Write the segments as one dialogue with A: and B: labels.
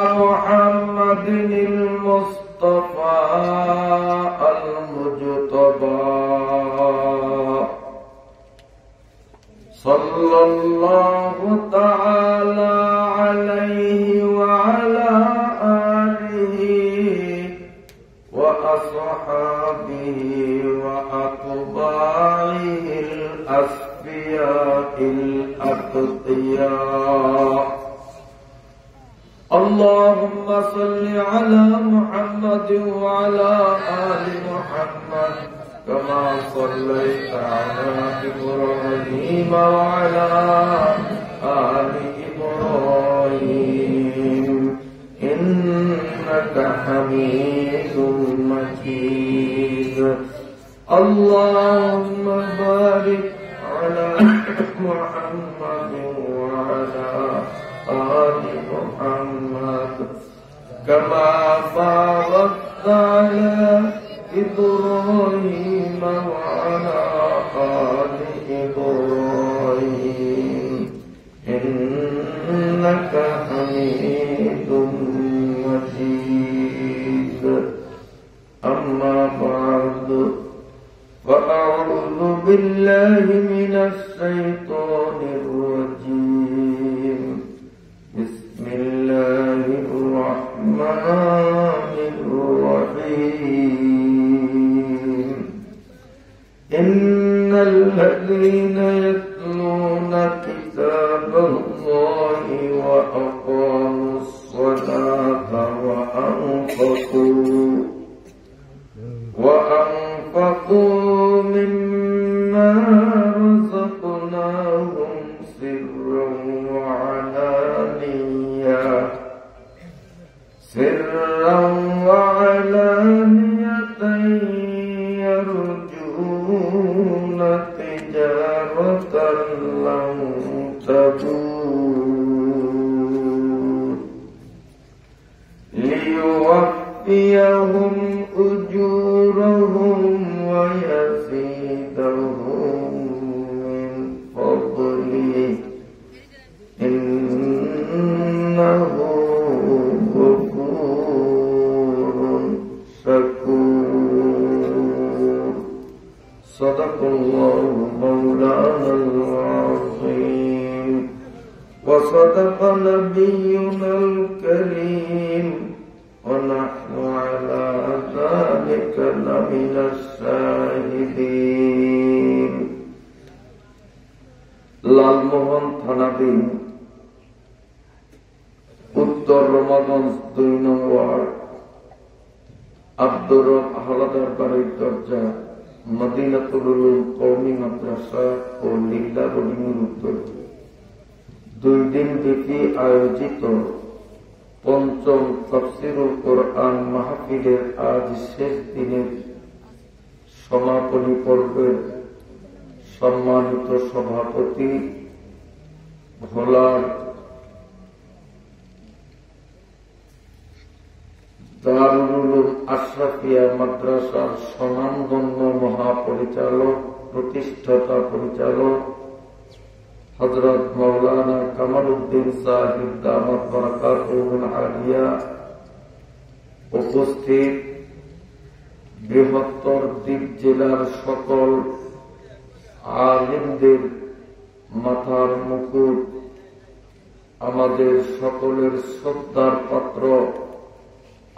A: محمد المصطفى المجتبى صلى الله تعالى عليه وعلى آله وأصحابه وأتباعه الأصفياء الأتقياء. اللهم صل على محمد وعلى آل محمد كما صليت على إبراهيم وعلى آل إبراهيم إنك حميد مجيد. اللهم بارك على محمد وعلى آل محمد كما باركت على إبراهيم وعلى آل إبراهيم إنك حميد مجيد. أما بعد فأعوذ بالله من الشيطان الرجيم. بسم الله الرحمن الرحيم. إن الذين يتلون كتاب الله وأقاموا الصلاة وأنفقوا مما رزقناهم سرا وعلانية يرجون تجارة لن تبور ليوفيهم أجورهم ويزيدهم من فضله إنه غفور شكور. صدق الله مولانا العظيم وصدق نبينا الكريم ونحن على ذلك لمن الشاهدين. লালমোহন থানাধীন উত্তর রমাগঞ্জ ২ নং ওয়ার্ড আব্দুর রব আহলাদার বাড়ির দরজা মদিনাতুল উলুম কওমি মাদ্রাসা ও লিল্লা বোর্ডিংয়ের উত্তর ২ দিন ব্যাপী আয়োজিত পঞ্চম তাফসীরুল কোরআন মাহফিলের আজ শেষ দিনের সমাপনী পর্বের সম্মানিত সভাপতি ভোলার দারুল উলুম আশরাফিয়া মাদ্রাসার স্বনামধন্য মহাপরিচালক প্রতিষ্ঠাতা পরিচালক হযরত মাওলানা কামাল উদ্দিন সাহেব দামাত বারাকাতুহুল আলিয়া, উপস্থিত বৃহত্তর দ্বীপ জেলার সকল আলিমদের মাথার মুকুট, আমাদের সকলের শ্রদ্ধার পাত্র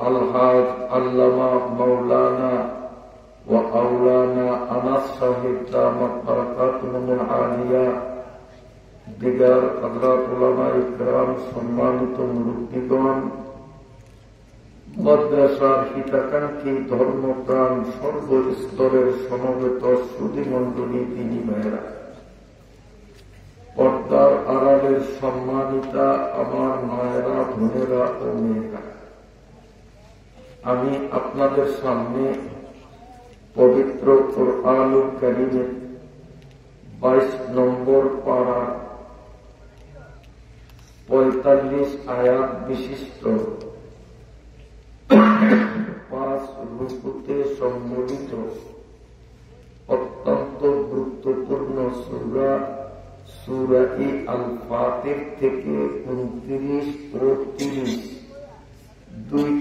A: আলহাজ আল্লামা মাওলানা ওয়া আওলানা আনাস সাহেব দামাত বারাকাতুহুল আলিয়া, দিগার হযরত উলামায়ে কিরাম, সম্মানিত মুরব্বিগণ, মাদ্রাসার হিতাকাঙ্ক্ষী ধর্মপ্রাণ সর্বস্তরের সমবেত সুধীমণ্ডলী দিনী ভাইয়েরা, পর্দার আড়ালের সম্মানিতা আমার মায়েরা, বোনেরা ও মেয়েরা, আমি আপনাদের সামনে পবিত্র কোরআনুল কারীমের 22 নম্বর পারা 45 আয়াত বিশিষ্ট 5 রুকুতে সম্বলিত অত্যন্ত গুরুত্বপূর্ণ সূরা সূরা আল ফাতির থেকে 29 ও 30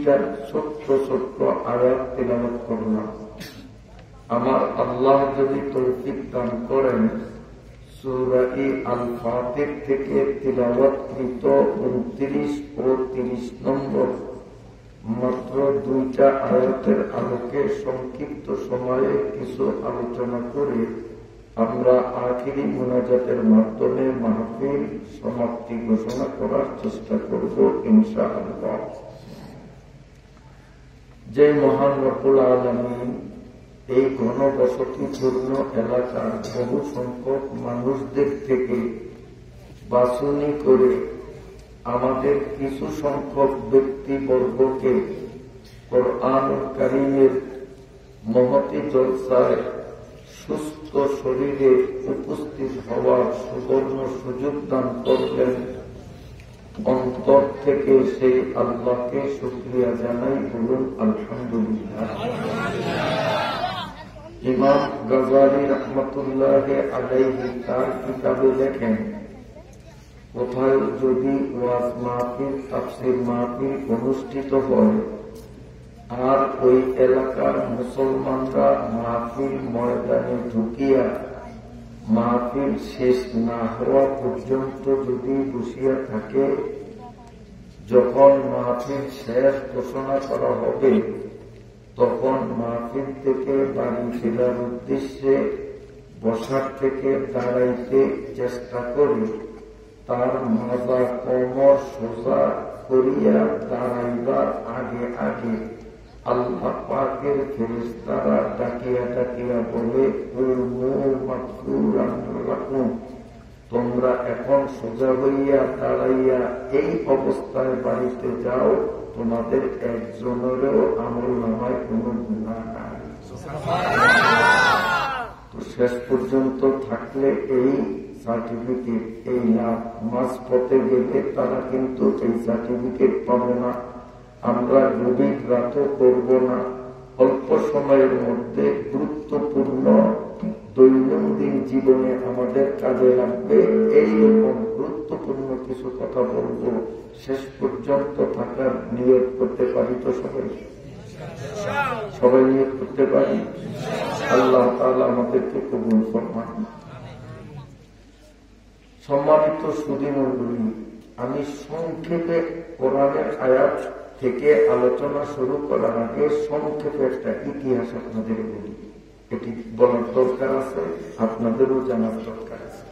A: দুইটা ছোট্ট ছোট্ট আয়াত তিলাওয়াত করলাম। আমার আল্লাহ যদি তৌফিক দান করেন, সূরা আল ফাতির থেকে তিলাওয়াতকৃত 29 ও 30 নম্বর মাত্র দুইটা আয়াতের আলোকে সংক্ষিপ্ত সময়ে কিছু আলোচনা করে আমরা আখিরি মুনাজাতের মাধ্যমে মাহফিল সমাপ্তি ঘোষণা করার চেষ্টা করব ইনশাআল্লাহ। যে মহান রব্বুল আলামিন এই ঘনবসতিপূর্ণ এলাকার বহু সংখ্যক মানুষদের থেকে বাছনি করে আমাদের কিছু সংখ্যক ব্যক্তিবর্গকে কোরআনুল কারীমের মহতী জলসায় সুস্থ শরীরে উপস্থিত হওয়ার সুবর্ণ সুযোগ দান করলেন, অন্তর থেকে সেই আল্লাহকে শুকরিয়া জানাই, বলুন আলহামদুলিল্লাহ। ইমাম গাজালি রহমতুল্লাহ আলাইহি তার কিতাবে লেখেন, কোথায় যদি ওয়াজ মাহফিল তাফসীর মাহফিল অনুষ্ঠিত হয় আর ওই এলাকার মুসলমানরা মাহফিল ময়দানে ঢুকিয়া মাহফিল শেষ না হওয়া পর্যন্ত যদি বসিয়া থাকে, যখন মাহফিল শেষ ঘোষণা করা হবে তখন মাহফিল থেকে বাড়ি ফেরার উদ্দেশ্যে বসার থেকে দাঁড়াইতে চেষ্টা করি, তার মাজা কোমর সোজা করিয়া দাঁড়াইবার আগে আগে আল্লাহ পাকের ফেরেশতারা ডাকিয়া ডাকিয়া বলে, তোমরা এখন সোজা হইয়া দাঁড়াইয়া এই অবস্থায় বাড়িতে যাও, তোমাদের একজনেরও আমল নামায় কোন গুনাহ নাই। তো শেষ পর্যন্ত থাকলে এই সার্টিফিকেট, এই লাভ, মাঝপথে গেলে তারা কিন্তু এই সার্টিফিকেট পাবে না। আমরা গভীর রাতও করব না, অল্প সময়ের মধ্যে গুরুত্বপূর্ণ দৈনন্দিন জীবনে আমাদের কাজে লাগবে এইরকম গুরুত্বপূর্ণ কিছু কথা বলবো। শেষ পর্যন্ত থাকার নিয়ত করতে পারি তো সবাই? সবাই নিয়ত করতে পারি? আল্লাহ তাআলা আমাদেরকে কবুল ফরমান। সম্মানিত সুধী মণ্ডলী, আমি সংক্ষেপে কোরআনের আয়াত থেকে আলোচনা শুরু করার আগে সংক্ষেপে একটা ইতিহাস আপনাদের বলি। এটি বলার দরকার আছে, আপনাদেরও জানার দরকার আছে।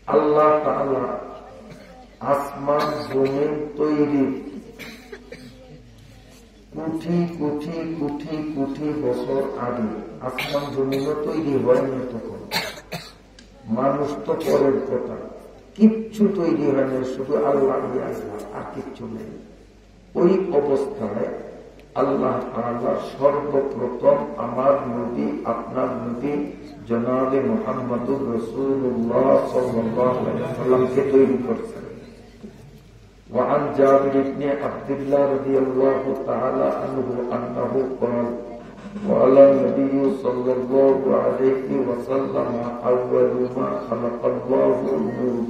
A: আল্লাহ তাআলা আসমান জমিন তৈরি কোটি কোটি কোটি কোটি বছর আগে, আসমান জমিনও তৈরি হয়নি তখন, মানুষ তো পরের কথা, কিচ্ছু তৈরি হয়নি, শুধু আল্লাহ আর কিচ্ছু নেই। ওই অবস্থায় আল্লাহ তাআলা সর্বপ্রথম আমার নবী, আপনার নবী জনাবে মুহাম্মদুর রাসূলুল্লাহ সাল্লাল্লাহু আলাইহি ওয়াসাল্লামকে তৈরি করছেন। وعن جابر بن عبد الله رضي الله تعالى عنه أنه قال قال النبي صلى الله عليه وسلم أول ما خلق الله النور।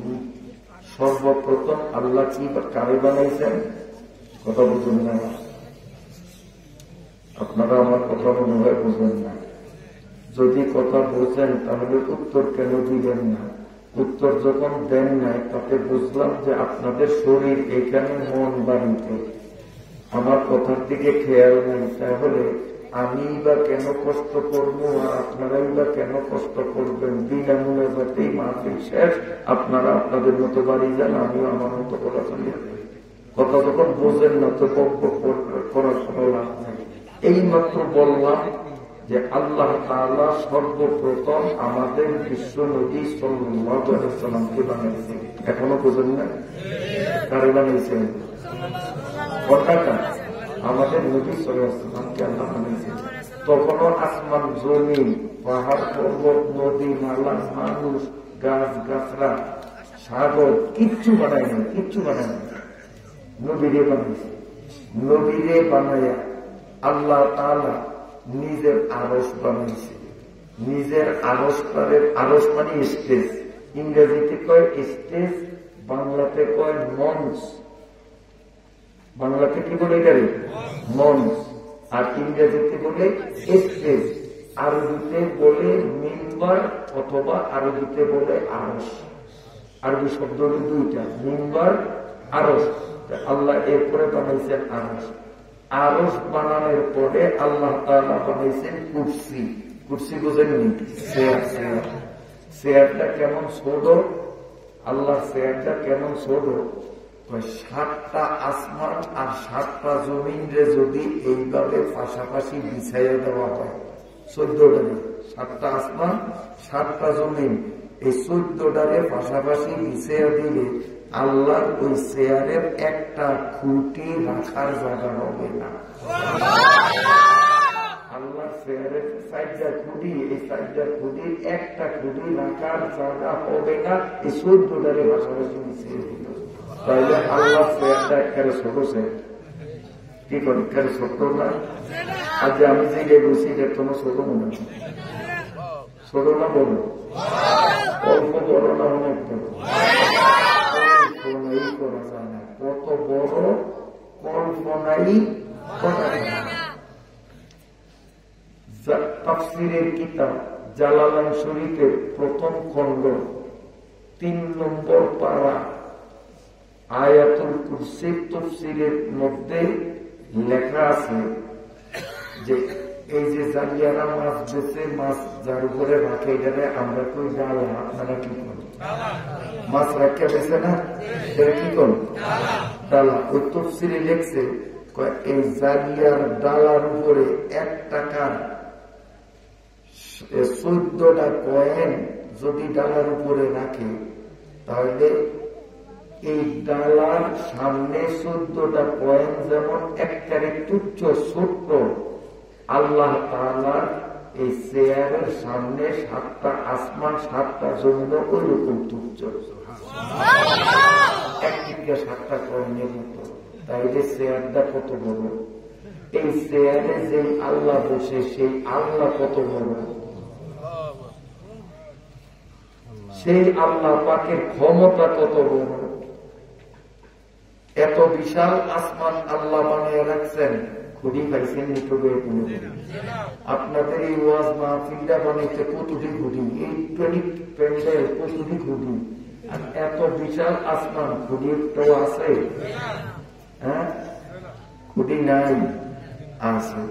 A: সর্বপ্রথম আল্লাহ কি কারে বানাইছেন? কথা বুঝুন না, আপনারা আমার কথা মনে হয় বুঝেন না। যদি কথা বোঝেন তাহলে উত্তর কেন দিবেন না? উত্তর যখন দেন নাই তাতে বুঝলাম যে আপনাদের শরীর এখানে, মন বাড়িতে, আমার কথার দিকে খেয়াল নেই। তাহলে আমি বা কেন কষ্ট করবো আর আপনারাই বা কেন কষ্ট করবেন? বিনামূল্যে যাতেই মাহফিল শেষ, আপনারা আপনাদের মতো বাড়ি যান, আমিও আমার মতো কথা চলিয়ে যাই। কথা যখন বোঝেন না তো করার কোনো লাভ নেই। এইমাত্র বললাম যে আল্লাহ তাআলা সর্বপ্রথম আমাদের বিশ্ব নবী সাল্লাল্লাহু আলাইহি ওয়াসাল্লামকে বানিয়েছেন। এখনো বোঝেন না? কারে বানিয়েছেন? কথাটা আমাদের নবী সাল্লাল্লাহু আলাইহি ওয়াসাল্লামকে আল্লাহ বানিয়েছেন। তখনও আসমান জমিন, পাহাড় পর্বত, নদী নালা, মানুষ, গাছ গাছরা, সাগর কিচ্ছু বানায় না, কিচ্ছু বানায় না। নবীরে বানিয়েছে। নবীরে বানাইয়া আল্লাহ তাআলা নিজের আরশ বানিয়েছে। নিজের আরশ মানে স্টেজ, ইংরেজিতে কয় স্টেজ, বাংলাতে কয় মঞ্চ। বাংলাতে কি বলে এটারে? মঞ্চ। আর ইংরেজিতে বলে স্টেজ, আরবিতে বলে মিম্বার অথবা আরবিতে বলে আরশ। আরবি শব্দ হল দুইটা, মিম্বার, আরশ। আল্লাহ এরপরে বানাইছেন আরশ। আরশ বানানোর পরে আল্লাহ তাআলা বানাইছেন কুরসি। কুরসি বোঝেননি? চেয়ার। চেয়ারটা কেমন ছোট, আল্লাহ চেয়ারটা কেমন ছোট, 7টা আসমান আর 7টা জমিন রে যদি এইভাবে পাশাপাশি বিছাইয়া দেওয়া হয়, 14টারে 7টা আসমান 7টা জমিন, এই 14টারে পাশাপাশি বিছাইয়া দিলে আল্লাহর ওই চেয়ারের একটা খুঁটি রাখার জায়গা হবে না। আল্লাহর চেয়ারের 4টা খুঁটি, এই 4টা খুঁটির একটা খুঁটি রাখার জায়গা হবে না এই 14টারে পাশাপাশি বিছিয়ে দিল। তাইলে আল্লাহ চেয়ারটা একেবারে ছোট চেয়ার, কি করে একেবারে ছোট না? আজ আমি যে বসি এটা তোমার ছোট মনে হয়? ছোট না বড়? অল্প বড় না অনেক বড়? কল্পনাই করা যায় না কত বড়, কল্পনাই করা যায় না। তাফসীরের কিতাব জালালাইন শরীফের প্রথম খণ্ড 3 নম্বর পারা আয়াতুল কুরসির তাফসীরের মধ্যে লেখা আছে যে এই যে জালিয়ারা মাছ বেছে, মাছ যার উপরে রাখে, এটাকে আমরা কই ডালা, আপনারা কি করেন? মাছ রাখা বেছে না, এটা কি করেন? ডালা। ওই তাফসীরে লেখছে এই জালিয়ার ডালার উপরে 1 টাকার 14টা কয়েন যদি ডালার উপরে রাখে, তাহলে এই ডালার সামনে 14টা কয়েন যেমন একবারে তুচ্ছ ছোট্ট, আল্লাহ তাআলার এই চেয়ারের সামনে 7টা আসমান 7টা জমিন ওই রকম তুচ্ছ, একদিকে 7টা কয়েনের মতো। তাইলে চেয়ারটা কত বড়, এই চেয়ারে যে আল্লাহ বসে সেই আল্লাহ কত বড়, সেই আল্লাহ পাকের ক্ষমতা কত বড়। এত বিশাল আসমান আল্লাহ বানিয়ে রাখছেন। খুঁটি পাইছেন ইউটিউবে? আপনাদের এই ওয়াজ মাহফিলটা বানাইতে কতটি খুঁটি, এই প্যান্ডেল কতটি খুঁটি, আর এত বিশাল আসমান খুঁটি তো আছে? হ্যাঁ, খুঁটি নাই? আছে।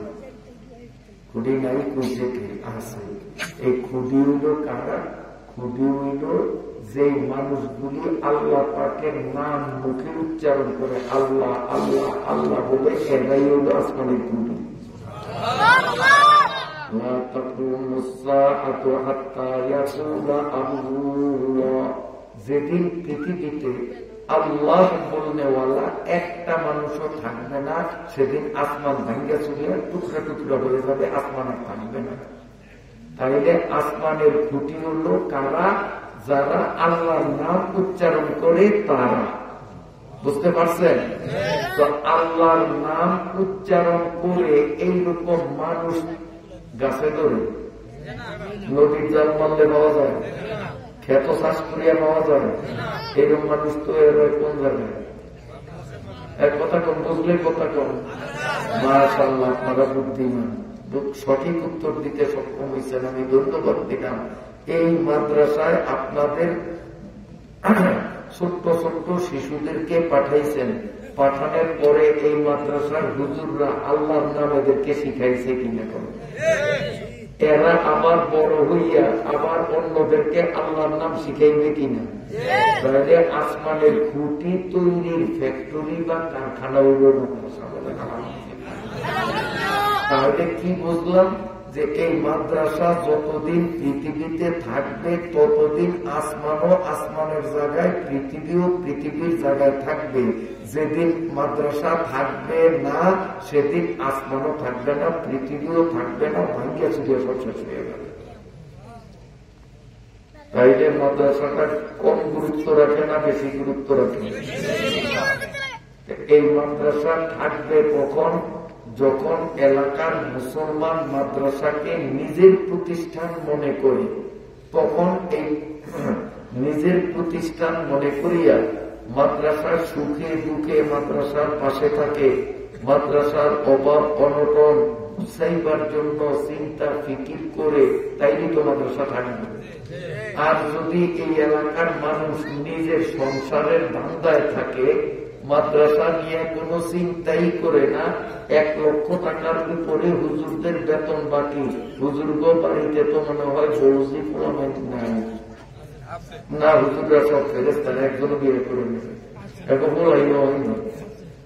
A: খুঁটি নাই কইছে কি? আছে। এই খুঁটি হইল কারা? খুঁটি হইল যে মানুষগুলি আল্লাহ পাকের নাম মুখে উচ্চারণ করে আল্লাহ আল্লাহ আল্লাহ বলে, এরাই হইল আসমানের খুঁটি। যেদিন পৃথিবীতে আল্লাহ বলনেওয়ালা একটা মানুষও থাকবে না, সেদিন আসমান ভাঙ্গা চুরিয়া টুকরা টুকরা হয়ে যাবে, আসমান আর থাকবে না। তাইলে আসমানের খুঁটি হল কারা? যারা আল্লাহর নাম উচ্চারণ করে তারা। বুঝতে পারছেন? তো আল্লাহর নাম উচ্চারণ করে এইরকম মানুষ গাছে ধরে, নদীর জল মারলে পাওয়া যায়, ক্ষেত চাষ করিয়া পাওয়া যায়, এইরকম মানুষ তো এর কোন জায়গায়? এক কথা কম, বুঝলে কথা কম। মাশাআল্লাহ, আপনারা বুদ্ধিমান, সঠিক উত্তর দিতে সক্ষম হয়েছেন, আমি ধন্যবাদ দিলাম। এই মাদ্রাসায় আপনাদের ছোট্ট ছোট্ট শিশুদেরকে পাঠাইছেন, পাঠানোর পরে এই মাদ্রাসার হুজুররা আল্লাহর নাম এদেরকে শিখাইছে কিনা? এরা আবার বড় হইয়া আবার অন্যদেরকে আল্লাহর নাম শিখাইবে কিনা? তাহলে আসমানের খুঁটি তৈরির ফ্যাক্টরি বা কারখানা হইল মাদ্রাসা। তাহলে কি বুঝলাম? যে এই মাদ্রাসা যতদিন পৃথিবীতে থাকবে ততদিন আসমানও আসমানের জায়গায়, পৃথিবীও পৃথিবীর জায়গায় থাকবে। যেদিন মাদ্রাসা থাকবে না সেদিন আসমানও থাকবে না, পৃথিবীও থাকবে না, ভাঙ্গিয়া চুরিয়া সব শেষ হয়ে যাবে। তাইলে মাদ্রাসাটা কম গুরুত্ব রাখে না বেশি গুরুত্ব রাখে? এই মাদ্রাসা থাকবে কখন? যখন এলাকার মুসলমান মাদ্রাসাকে নিজের প্রতিষ্ঠান মনে করে, তখন এই নিজের প্রতিষ্ঠান মনে করিয়া মাদ্রাসার সুখে দুঃখে মাদ্রাসার পাশে থাকে, মাদ্রাসার অভাব অনটন বুঝাইবার জন্য চিন্তা ফিকির করে, তাইলে তো মাদ্রাসা থাকে না। আর যদি এই এলাকার মানুষ নিজের সংসারের ধান্দায় থাকে, মাদ্রাসা নিয়ে কোনো চিন্তাই করে না, 1 লক্ষ টাকার উপরে হুজুরদের বেতন বাকি, হুজুর্গ বাড়িতে তো মনে হয় বৌজি পোলামেন্ট নাই না, হুজুররা সব ফেরেস্তার একজনও বিয়ে করে নেবে, এখন বলাই হয় না।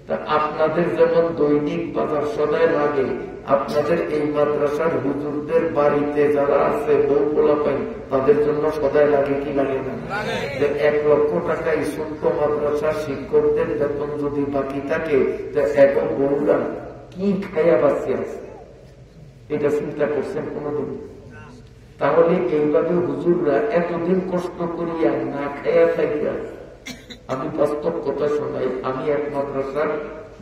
A: তা আপনাদের যেমন দৈনিক বাজার সদায় লাগে, আপনাদের এই মাদ্রাসার হুজুরদের বাড়িতে যারা আছে বউ পোলাপাই, তাদের জন্য সদায় লাগে কি লাগে না? 1 লক্ষ টাকা ছোট্ট মাদ্রাসার শিক্ষকদের বেতন যদি বাকি থাকে, এখন বউরা কি খাইয়া বাঁচি আছে, এটা চিন্তা করছেন কোনদিন? তাহলে এইভাবে হুজুররা এতদিন কষ্ট করিয়া না খাইয়া থাকিয়া, আমি বাস্তব কথা শোনাই, আমি এক মাদ্রাসার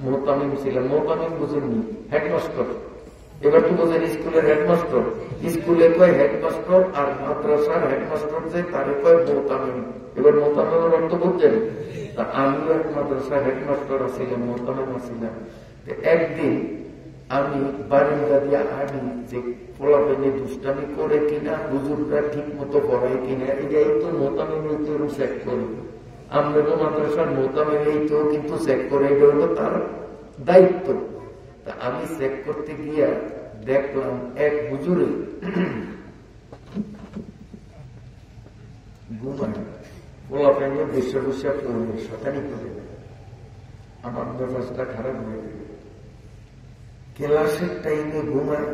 A: মোহতামিম ছিলাম। মোহতামিম বুঝেননি? হেডমাস্টার। এবার তো বোঝেন স্কুলের হেডমাস্টার, স্কুলে কয় হেডমাস্টার, আর মাদ্রাসার হেডমাস্টার যে তারে কয় মোহতামিম। এবার মোহতামিমের অর্থ বুঝছেন? আমিও এক মাদ্রাসার হেডমাস্টার ছিলাম, মোহতামিম ছিলাম। একদিন আমি বারিন্দা দিয়া আনি যে পোলাপেনে দুষ্টামি করে কিনা, হুজুররা ঠিক মতো পড়ায় কিনা, এটাই তো মোহতামিমের চেক করি। আমরা তো মাদ্রাসার মোহতামিমেই তো কিন্তু চেক করে, এটা হলো তার দায়িত্ব। তা আমি চেক করতে গিয়া দেখলাম এক হুজুরে ঘুমায়, পোলাপেনে বসে বসে পড়বে, শতানি করে। আমার মেজাজটা খারাপ হয়ে গেল। ক্লাসের টাইমে ঘুমায়,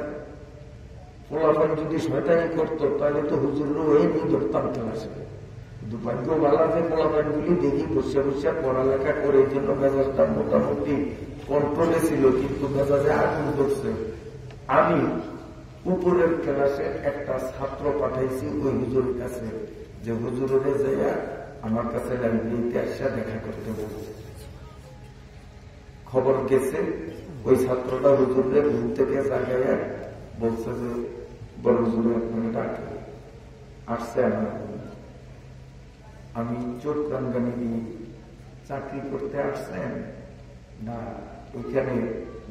A: পোলাপান যদি শয়তানি করতো তাহলে তো হুজুরও এই নিয়ে ধরতাম ক্লাসে। দুর্ভাগ্য বালা যে পোলাপান গুলি দেখি বসে বসে পড়ালেখা করে, এই জন্য মেজাজটা মোটামুটি কন্ট্রোলে ছিল, কিন্তু মেজাজে আগুন ধরছে। আমি উপরের ক্লাসে একটা ছাত্র পাঠাইছি ওই হুজুরের কাছে, যে হুজুরে যাইয়া আমার কাছে লাইব্রেরিতে আসা দেখা করতে বলছে। খবর গেছে, ওই ছাত্রটা হুজুরের ঘুম থেকে জাগাইয়া বলছে যে বড় হুজুরে আপনাকে ডাকে। আসছে আমার, আমি চোখ রামগানি দিয়ে চাকরি করতে আসছেন না ওইখানে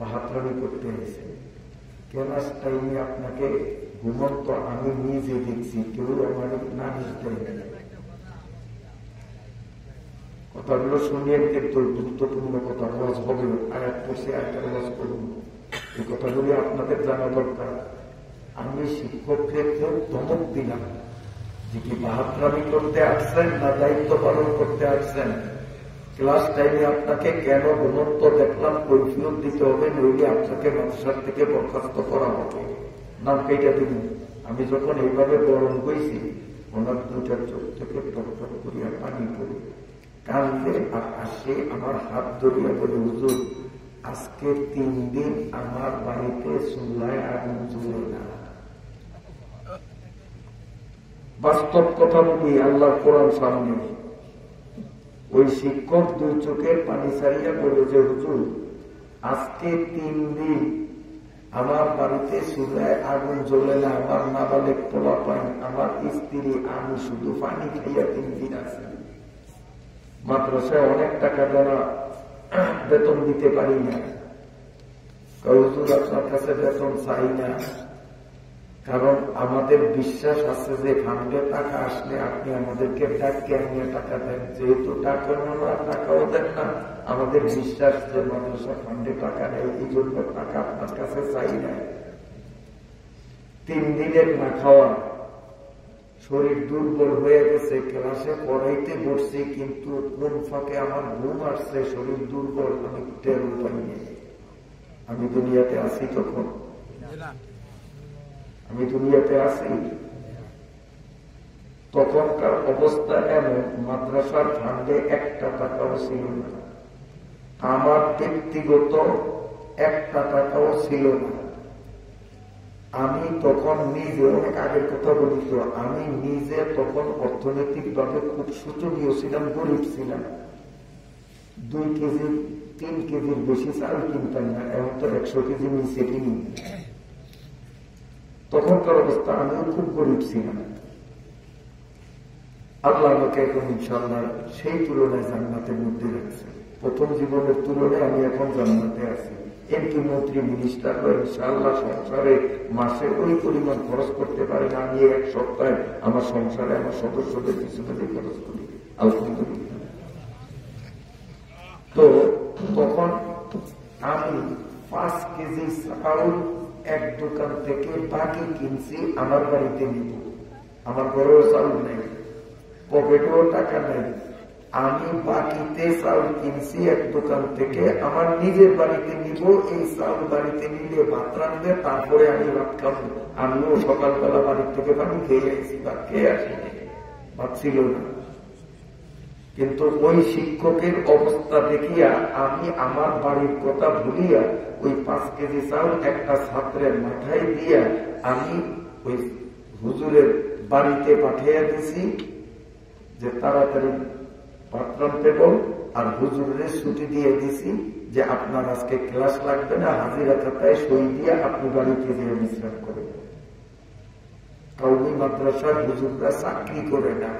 A: বাহাত্রামি করতে এসেছেন? ক্লাস টাইমে আপনাকে ঘুমন্ত আমি নিজে দেখছি, কেউ আমার না বুঝতে। কথাগুলো শুনিয়ে কিন্তু গুরুত্বপূর্ণ কথা, ওয়াজ হবে, আয়াত পড়ছে একটা ওয়াজ করুন, এই কথাগুলি আপনাদের জানা দরকার। আমি শিক্ষককে খুব ধমক দিলাম যে কি বাহাত্রামি করতে আসছেন না দায়িত্ব পালন করতে আসছেন? ক্লাস টাইমে আপনাকে কেন ঘুমন্ত দেখলাম কৈফিয়ত দিতে হবে, নইলে আপনাকে মাদ্রাসা থেকে বরখাস্ত করা হবে, নাম কেটে দিন। আমি যখন এইভাবে গরম হয়েছি, ওনার দুটার চোখ থেকে টকটক করিয়া পানি পড়ি, কাঁদতে আর আসে, আমার হাত ধরিয়া বলে হুজুর আজকে 3 দিন আমার বাড়িতে চুলায় আগুন জ্বলে না। বাস্তব কথা বলি, আল্লাহ কোরআন সামনে। ওই শিক্ষক 2 চোখের পানি ছাড়িয়া বলে যে হুজুর আজকে 3 দিন আমার বাড়িতে চুলায় আগুন জ্বলে না, আমার নাবালেক পোলা পাই, আমার স্ত্রী, আমি শুধু পানি খাইয়া 3 দিন আছে। মাদ্রাসায় অনেক টাকা দ্বারা বেতন দিতে পারি না, হুজুর আপনার কাছে বেতন চাই না, কারণ আমাদের বিশ্বাস আছে যে ফান্ডে টাকা আসলে আপনি আমাদেরকে ডাকে নিয়ে টাকা দেন, যেহেতু টাকা টাকাও দেন না, আমাদের বিশ্বাস যে মাদ্রাসা ফান্ডে টাকা নেই, এই জন্য টাকা আপনার কাছে চাই না। 3 দিনের না খাওয়া, শরীর দুর্বল হয়ে গেছে, ক্লাসে পড়াইতে বসছি, কিন্তু কোন ফাঁকে আমার ঘুম আসছে, শরীর দুর্বল, আমি টের পাইনি। আমি দুনিয়াতে আছি তখন, আমি দুনিয়াতে আছি তখনকার অবস্থা এমন, মাদ্রাসার ফান্ডে 1 টাকাও ছিল না, আমার ব্যক্তিগত 1 টাকাও ছিল না। আমি তখন নিজে, অনেক আগের কথা বলি তো, আমি নিজে তখন অর্থনৈতিক ভাবে খুব শোচনীয় ছিলাম, গরিব ছিলাম। 2 কেজি 3 কেজির বেশি চাল কিনতাম না, এখন তো 100 কেজি নিচে কিনি। তখনকার অবস্থা, আমিও খুব গরিব ছিলাম। আল্লাহ আমাকে এখন ইনশাআল্লাহ সেই তুলনায় জান্নাতের মধ্যে রাখছে। প্রথম জীবনের তুলনায় আমি এখন জান্নাতে আছি। এমপি মন্ত্রী মিনিস্টাররা ইনশাআল্লাহ সংসারে মাসে ওই পরিমাণ খরচ করতে পারে না, আমি এক সপ্তাহে আমার সংসারে আমার সদস্যদের পিছনে খরচ করি আলহামদুলিল্লাহ। তো তখন আমি 5 কেজি চাউল এক দোকান থেকে বাকি কিনছি আমার বাড়িতে নিব। আমার ঘরেও চাউল নেই, পকেটেও টাকা নেই, আমি বাকিতে চাউল কিনছি এক দোকান থেকে আমার নিজের বাড়িতে নিব। এই চাউল বাড়িতে নিলে ভাত রাখবে, তারপরে আমি ভাত খাবো। আমিও সকালবেলা বাড়ির থেকে পানি খেয়ে আসছি, ভাত খেয়ে আসি, ভাত ছিল না। কিন্তু ওই শিক্ষকের অবস্থা দেখিয়া আমি আমার বাড়ির কথা ভুলিয়া ওই 5 কেজি চাউল একটা ছাত্রের মাথায় দিয়া আমি ওই হুজুরের বাড়িতে পাঠিয়ে দিছি যে তাড়াতাড়ি ভাত রাঁধতে বল, আর হুজুরের ছুটি দিয়ে দিছি যে আপনার আজকে ক্লাস লাগবে না, হাজিরা খাতায় সই দিয়ে আপনি বাড়িতে গিয়ে বিশ্রাম করবেন। কওমি মাদ্রাসার হুজুররা চাকরি করে না।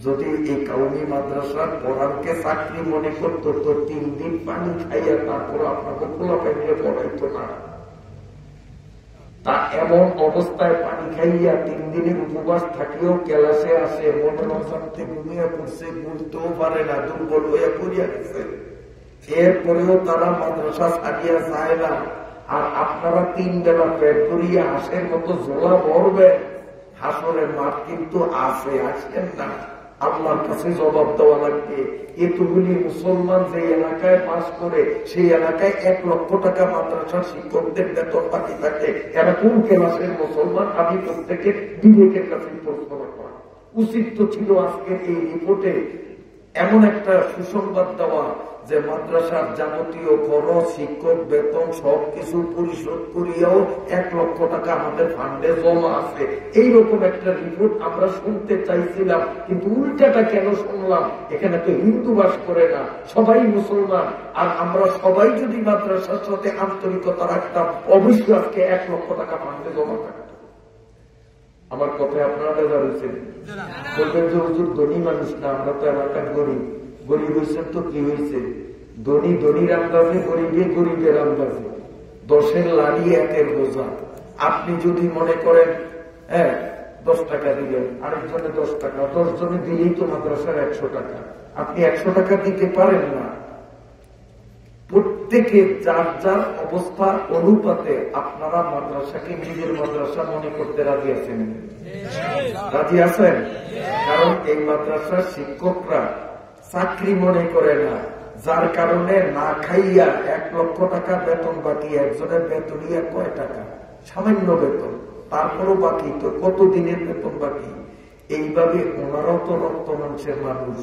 A: যদি এই কওমি মাদ্রাসার পড়ানকে চাকরি মনে করতো তো 3 দিন পানি খাইয়া তারপর আপনাকে খোলা পাইলে পড়াইতো না। তা এমন অবস্থায় পানি খাইয়া 3 দিনের উপবাস থাকিও ক্লাসে আসে, মনোরঞ্জনতে ঘুমিয়ে পড়ছে, ঘুরতেও পারে না, দুর্বল হইয়া পড়িয়া গেছে। এরপরেও তারা মাদ্রাসা ছাড়িয়া যায় না। আর আপনারা 3 বেলা পেট ভরিয়া হাঁসের মতো ঝোলা ভরবে, হাসরের মাঠ কিন্তু আছে, আসেন না। আল্লাহর কাছে জবাব দেওয়া লাগবে। এতগুলি মুসলমান যে এলাকায় বাস করে সেই এলাকায় 1 লক্ষ টাকা মাদ্রাসার শিক্ষকদের বেতন বাকি থাকে, এরা কোন ক্লাসের মুসলমান? আমি প্রত্যেকের বিবেকের কাছে প্রশ্ন করা উচিত তো ছিল আজকের এই রিপোর্টে এমন একটা সুসংবাদ দেওয়া যে মাদ্রাসার যাবতীয় খরচ, শিক্ষক বেতন সবকিছু পরিশোধ করিয়াও 1 লক্ষ টাকা আমাদের ফান্ডে জমা আছে। এইরকম একটা রিপোর্ট আমরা শুনতে চাইছিলাম, কিন্তু উল্টাটা কেন শুনলাম? এখানে তো হিন্দু বাস করে না, সবাই মুসলমান। আর আমরা সবাই যদি মাদ্রাসার সাথে আন্তরিকতা রাখতাম অবশ্যই আজকে 1 লক্ষ টাকা ফান্ডে জমা থাকতো। আমার কথায় আপনারা বেজার হয়েছেন, বলবেন যে হুজুর ধনী মানুষ না, আমরা তো এলাকার গরিব। গরিব হয়েছেন তো কি হয়েছে? ধনী ধনীর আন্দাজে, গরিবে গরিবের আন্দাজে। 10-এর লাড়ি 1-এর বোঝা। আপনি যদি মনে করেন 10 টাকা দিলেন, আরেকজনে 10 টাকা, 10 জনে দিলেই তো মাদ্রাসার 100 টাকা। আপনি 100 টাকা দিতে পারেন না। প্রত্যেকে যার যার অবস্থা অনুপাতে আপনারা মাদ্রাসাকে নিজের মাদ্রাসা মনে করতে রাজি আছেন? রাজি আছেন? কারণ এই মাদ্রাসার শিক্ষকরা চাকরি মনে করে না, যার কারণে না খাইয়া 1 লক্ষ টাকা বেতন বাকি। একজনের বেতন কয় টাকা? সামান্য বেতন, তারপরও বাকি। তো কত দিনের বেতন বাকি? এইভাবে ওনারাও তো রক্ত মাংসের মানুষ।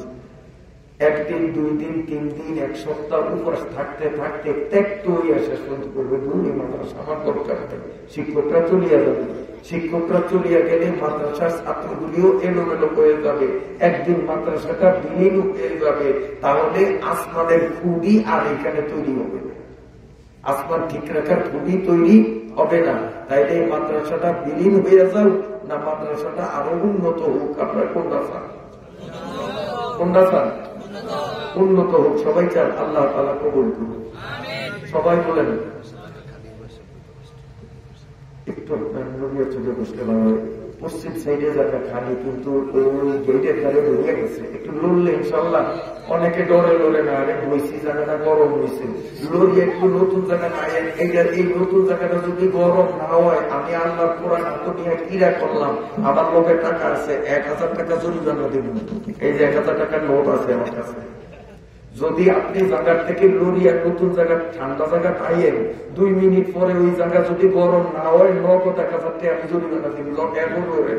A: 1 দিন, 2 দিন, 3 দিন, 1 সপ্তাহ উপবাস থাকতে থাকতে ত্যাক্ত হইয়া শেষ পর্যন্ত করবে দুই মাদ্রাসা আমার দরকার নেই। শিক্ষকরা চলিয়া যাবে। শিক্ষকরা চলিয়া গেলে মাদ্রাসার ছাত্রগুলিও এলোমেলো হয়ে যাবে। একদিন মাদ্রাসাটা বিলীন হয়ে যাবে। তাহলে আসমানের খুবই আর এখানে তৈরি হবে না। আসমান ঠিক রাখার খুবই তৈরি হবে না। তাইলে এই মাদ্রাসাটা বিলীন হয়ে যাও না মাদ্রাসাটা আরো উন্নত হোক? আপনার কোনটা চান? কোনটা চান? উন্নত হোক সবাই চান। আল্লাহ তাআলা কবুল করুন। সবাই বলেন একটু চলে বসলে ভালো হয়। পশ্চিম সাইডে জায়গা খালি, কিন্তু ওই গেটের ধারে ধরিয়ে গেছে। একটু লড়লে ইনশাল্লাহ অনেকে ডরে লড়ে না। আরে বইছি জায়গাটা গরম হয়েছে, লড়িয়ে একটু নতুন জায়গা খাইয়েন। এই নতুন জায়গাটা যদি গরম না হয়, আমি আল্লাহর কোরআন এত নিয়ে কিরা করলাম। আমার লোকের টাকা আছে, 1000 টাকা জরিমানা দেব। এই যে 1000 টাকার নোট আছে আমার কাছে। যদি আপনি জায়গার থেকে লড়িয়া নতুন জায়গা ঠান্ডা জায়গা পাইয়েন, 2 মিনিট পরে ওই জায়গা যদি গরম না হয় 9 টাকা যাতে আমি জরিমানা দিব। লড়ে